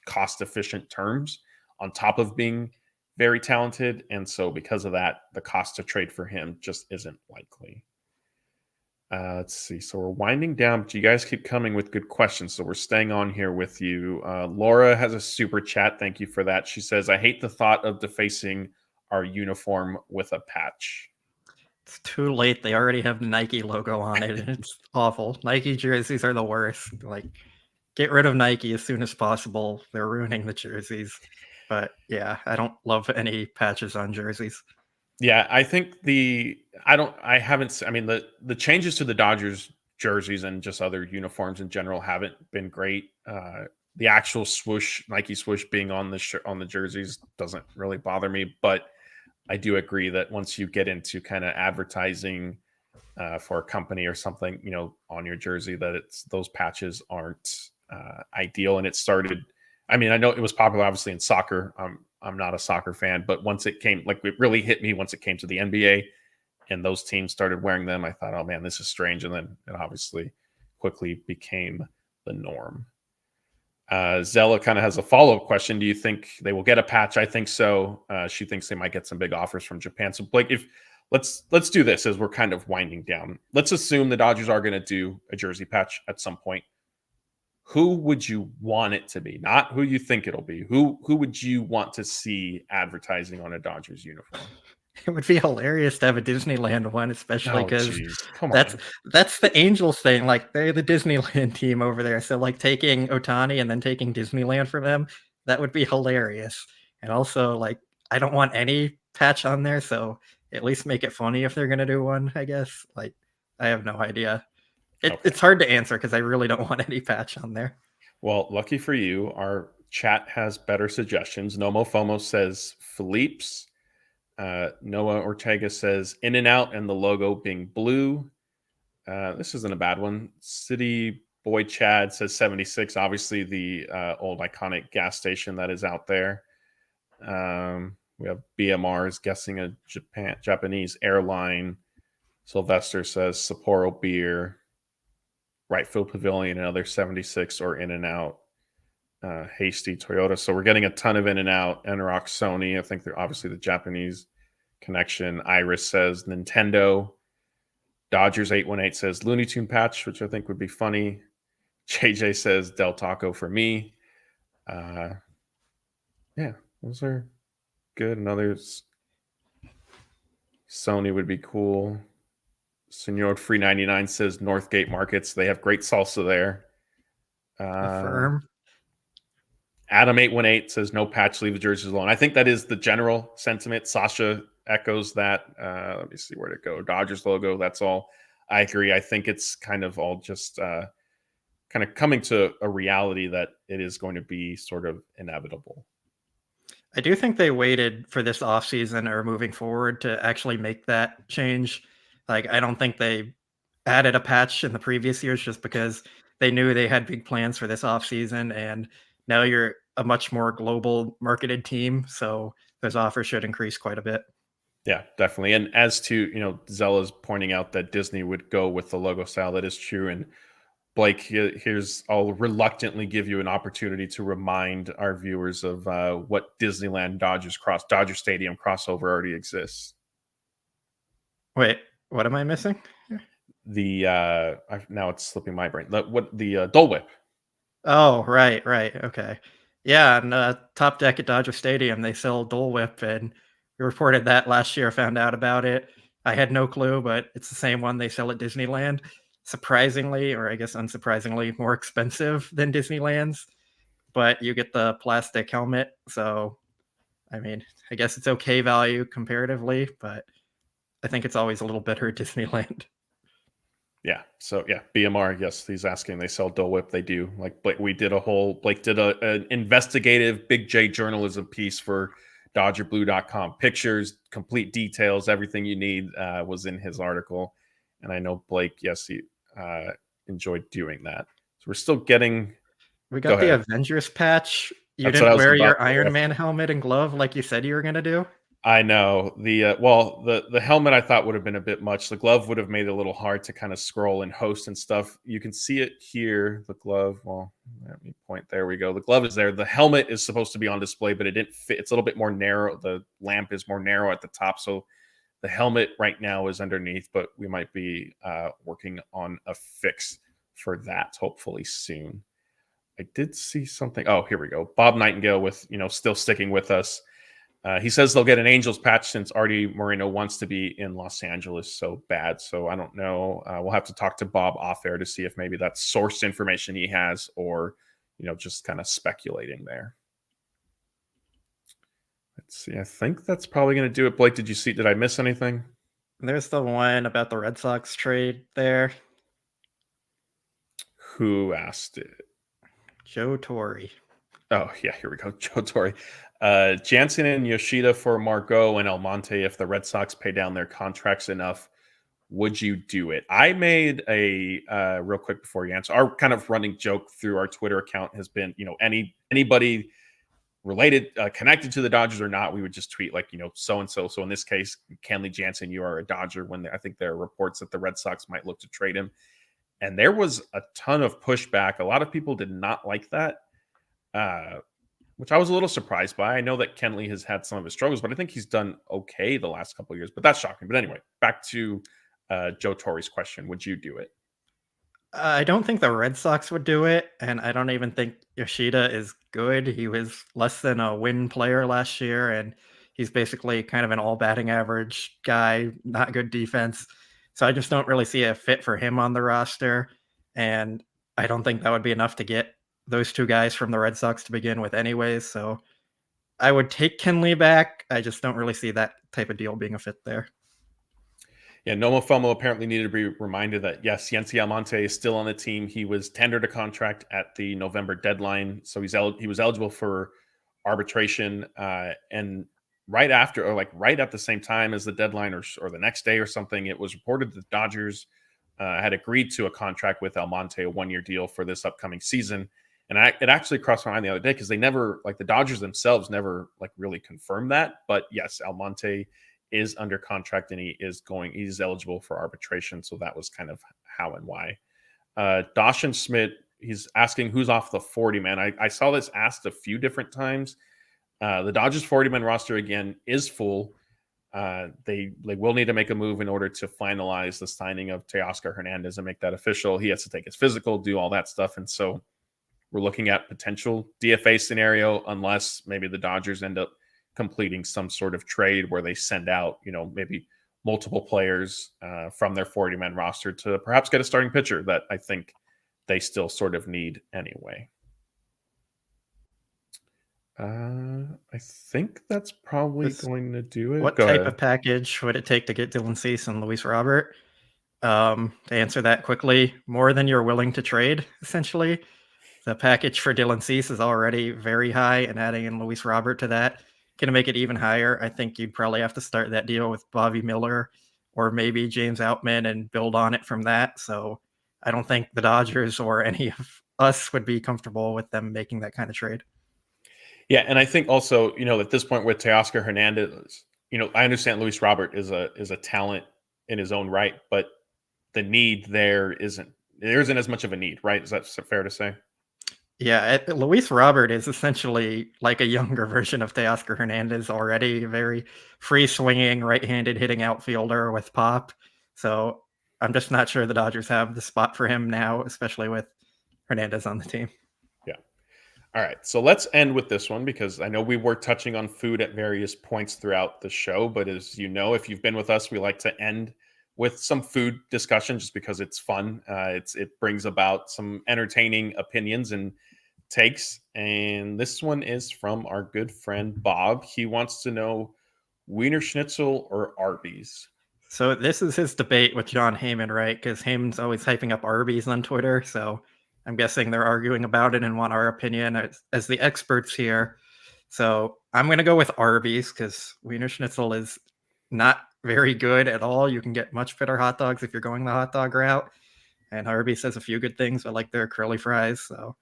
cost efficient terms, on top of being very talented, and so because of that, the cost to trade for him just isn't likely. Let's see. So we're winding down, but you guys keep coming with good questions, so we're staying on here with you. Laura has a super chat. Thank you for that. She says, I hate the thought of defacing our uniform with a patch. It's too late. They already have the Nike logo on it, and it's awful. Nike jerseys are the worst. Like, get rid of Nike as soon as possible. They're ruining the jerseys. But yeah, I don't love any patches on jerseys. Yeah, I think the changes to the Dodgers jerseys and just other uniforms in general haven't been great. The actual swoosh, Nike swoosh being on the jerseys doesn't really bother me, but I do agree that once you get into kind of advertising for a company or something, on your jersey, that those patches aren't ideal. And it started, I know it was popular obviously in soccer. I'm not a soccer fan, but once it came, like, it really hit me once it came to the NBA and those teams started wearing them. I thought, oh man, this is strange. And then it obviously quickly became the norm. Zella kind of has a follow-up question. Do you think they will get a patch? I think so. She thinks they might get some big offers from Japan. So Blake, let's do this as we're kind of winding down. Let's assume the Dodgers are going to do a jersey patch at some point. Who would you want it to be? Not who you think it'll be. Who would you want to see advertising on a Dodgers uniform? It would be hilarious to have a Disneyland one, especially because that's the Angels thing. Like, they're the Disneyland team over there. So, like, taking Ohtani and then taking Disneyland from them, that would be hilarious. And also, like, I don't want any patch on there, so at least make it funny if they're going to do one, I guess. Like, I have no idea. It's hard to answer because I really don't want any patch on there. Well, lucky for you, our chat has better suggestions. Nomo Fomo says Philippe's. Noah Ortega says In and Out and the logo being blue. This isn't a bad one. City Boy Chad says 76. Obviously, the old iconic gas station that is out there. We have BMR's guessing a Japanese airline. Sylvester says Sapporo beer. Right Field Pavilion, another 76 or In and Out. Hasty Toyota. So we're getting a ton of In and Out. Enrock Sony. I think they're obviously the Japanese connection. Iris says Nintendo. Dodgers 818 says Looney Tune patch, which I think would be funny. JJ says Del Taco for me. Yeah, those are good. And others. Sony would be cool. Senor Free 99 says Northgate Markets. They have great salsa there. Affirm. Adam 818 says no patch, leave the jerseys alone. I think that is the general sentiment. Sasha echoes that. Let me see where to go. Dodgers logo. That's all. I agree. I think it's kind of all just kind of coming to a reality that it is going to be sort of inevitable. I do think they waited for this offseason or moving forward to actually make that change. Like, I don't think they added a patch in the previous years just because they knew they had big plans for this offseason, and now you're a much more global marketed team, so those offers should increase quite a bit. Yeah, definitely. And as to, Zella's pointing out that Disney would go with the logo style, that is true. And Blake, I'll reluctantly give you an opportunity to remind our viewers of what Disneyland Dodger Stadium crossover already exists. Wait, what am I missing? Now it's slipping my brain. The Dole Whip. Oh, right. Okay. Yeah, on Top Deck at Dodger Stadium, they sell Dole Whip, and we reported that last year. Found out about it. I had no clue, but it's the same one they sell at Disneyland. Surprisingly, or I guess unsurprisingly, more expensive than Disneyland's, but you get the plastic helmet. So, I mean, I guess it's okay value comparatively, but I think it's always a little better at Disneyland. Yeah. So yeah, BMR. Yes, he's asking. They sell Dole Whip. They do. Like Blake, Blake did an investigative Big J journalism piece for DodgerBlue.com. Pictures, complete details, everything you need was in his article. And I know Blake. Yes, he enjoyed doing that. So we're still getting. We got the Avengers patch. You didn't wear your Iron Man helmet and glove like you said you were going to do? I know. The helmet I thought would have been a bit much. The glove would have made it a little hard to kind of scroll and host and stuff. You can see it here. The glove, well, let me point. There we go. The glove is there. The helmet is supposed to be on display, but it didn't fit. It's a little bit more narrow. The lamp is more narrow at the top. So the helmet right now is underneath, but we might be working on a fix for that hopefully soon. I did see something. Oh, here we go. Bob Nightingale with, still sticking with us. He says they'll get an Angels patch since Artie Moreno wants to be in Los Angeles so bad. So I don't know. We'll have to talk to Bob off air to see if maybe that's sourced information he has or, just kind of speculating there. Let's see. I think that's probably going to do it. Blake, did I miss anything? There's the one about the Red Sox trade there. Who asked it? Joe Torre. Oh, yeah, here we go. Joe Torre. Jansen and Yoshida for Margot and Almonte. If the Red Sox pay down their contracts enough, would you do it? I made a real quick before you answer. Our kind of running joke through our Twitter account has been, anybody related, connected to the Dodgers or not, we would just tweet like, so and so. So in this case, Kenley Jansen, you are a Dodger. When I think there are reports that the Red Sox might look to trade him, and there was a ton of pushback. A lot of people did not like that. Which I was a little surprised by. I know that Kenley has had some of his struggles, but I think he's done okay the last couple of years. But that's shocking. But anyway, back to Joe Torre's question. Would you do it? I don't think the Red Sox would do it, and I don't even think Yoshida is good. He was less than a win player last year, and he's basically kind of an all batting average guy, not good defense. So I just don't really see a fit for him on the roster, and I don't think that would be enough to get those two guys from the Red Sox to begin with anyways. So I would take Kenley back. I just don't really see that type of deal being a fit there. Yeah, Nomo Fomo apparently needed to be reminded that, yes, Yency Almonte is still on the team. He was tendered a contract at the November deadline, so he was eligible for arbitration. And right after, or like right at the same time as the deadline or the next day or something, it was reported that the Dodgers had agreed to a contract with Almonte, a one-year deal for this upcoming season. And it actually crossed my mind the other day because they never, like the Dodgers themselves never like really confirmed that. But yes, Almonte is under contract and he's eligible for arbitration. So that was kind of how and why. Dawson Smith, he's asking who's off the 40-man. I saw this asked a few different times. The Dodgers 40-man roster again is full. They will need to make a move in order to finalize the signing of Teoscar Hernandez and make that official. He has to take his physical, do all that stuff. And so we're looking at potential DFA scenario unless maybe the Dodgers end up completing some sort of trade where they send out, maybe multiple players from their 40-man roster to perhaps get a starting pitcher that I think they still sort of need anyway. I think that's probably going to do it. What type of package would it take to get Dylan Cease and Luis Robert? To answer that quickly, more than you're willing to trade, essentially. The package for Dylan Cease is already very high, and adding in Luis Robert to that can make it even higher. I think you'd probably have to start that deal with Bobby Miller or maybe James Outman and build on it from that. So I don't think the Dodgers or any of us would be comfortable with them making that kind of trade. Yeah, and I think also, at this point with Teoscar Hernandez, I understand Luis Robert is a talent in his own right, but the need there isn't there isn't as much of a need, right? Is that fair to say? Yeah, Luis Robert is essentially like a younger version of Teoscar Hernandez already. A very free swinging, right-handed hitting outfielder with pop. So I'm just not sure the Dodgers have the spot for him now, especially with Hernandez on the team. Yeah. All right. So let's end with this one because I know we were touching on food at various points throughout the show. But as you know, if you've been with us, we like to end with some food discussion just because it's fun. It brings about some entertaining opinions and takes. And this one is from our good friend Bob. He wants to know Wiener Schnitzel or Arby's. So this is his debate with John Heyman, right? Because Heyman's always hyping up Arby's on Twitter. So I'm guessing they're arguing about it and want our opinion as the experts here. So I'm going to go with Arby's because Wiener Schnitzel is not very good at all. You can get much better hot dogs if you're going the hot dog route. And Arby's has a few good things. I like their curly fries. So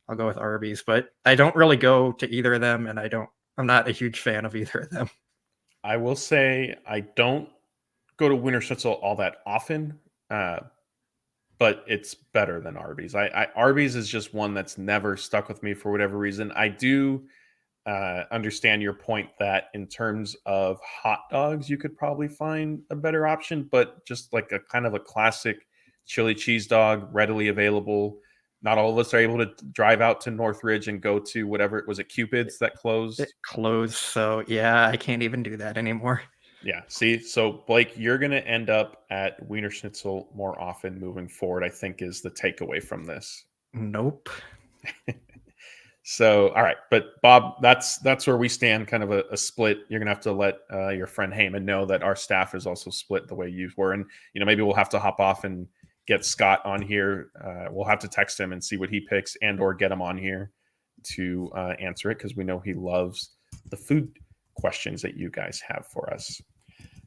I'll go with Arby's. But I don't really go to either of them. And I'm not a huge fan of either of them. I will say I don't go to Wiener Schnitzel all that often. But it's better than Arby's. Arby's is just one that's never stuck with me for whatever reason. I do understand your point that in terms of hot dogs, you could probably find a better option, but just like a kind of a classic chili cheese dog, readily available. Not all of us are able to drive out to Northridge and go to whatever, was it Cupid's that closed? It closed. So yeah, I can't even do that anymore. Yeah. See, so Blake, you're going to end up at Wiener Schnitzel more often moving forward, I think is the takeaway from this. Nope. So, all right. But Bob, that's where we stand, kind of a split. You're going to have to let your friend Heyman know that our staff is also split the way you were. And, maybe we'll have to hop off and get Scott on here. We'll have to text him and see what he picks and or get him on here to answer it because we know he loves the food questions that you guys have for us.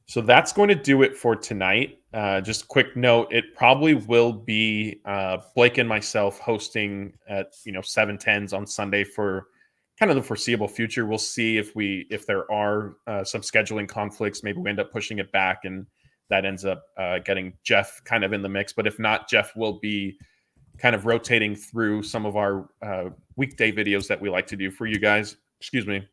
So that's going to do it for tonight. Just a quick note, it probably will be Blake and myself hosting at 7:10s on Sunday for kind of the foreseeable future. We'll see if there are some scheduling conflicts. Maybe we end up pushing it back and that ends up getting Jeff kind of in the mix. But if not, Jeff will be kind of rotating through some of our weekday videos that we like to do for you guys. Excuse me.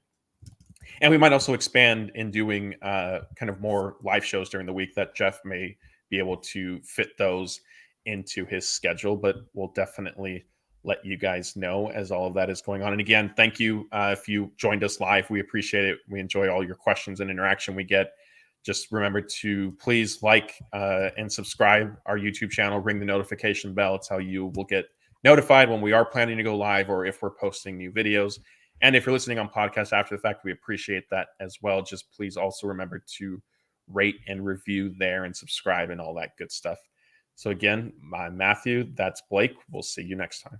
And we might also expand in doing kind of more live shows during the week that Jeff may be able to fit those into his schedule. But we'll definitely let you guys know as all of that is going on. And again, thank you if you joined us live. We appreciate it. We enjoy all your questions and interaction we get. Just remember to please like and subscribe our YouTube channel. Ring the notification bell. It's how you will get notified when we are planning to go live or if we're posting new videos. And if you're listening on podcast after the fact, we appreciate that as well. Just please also remember to rate and review there and subscribe and all that good stuff. So again, I'm Matthew. That's Blake. We'll see you next time.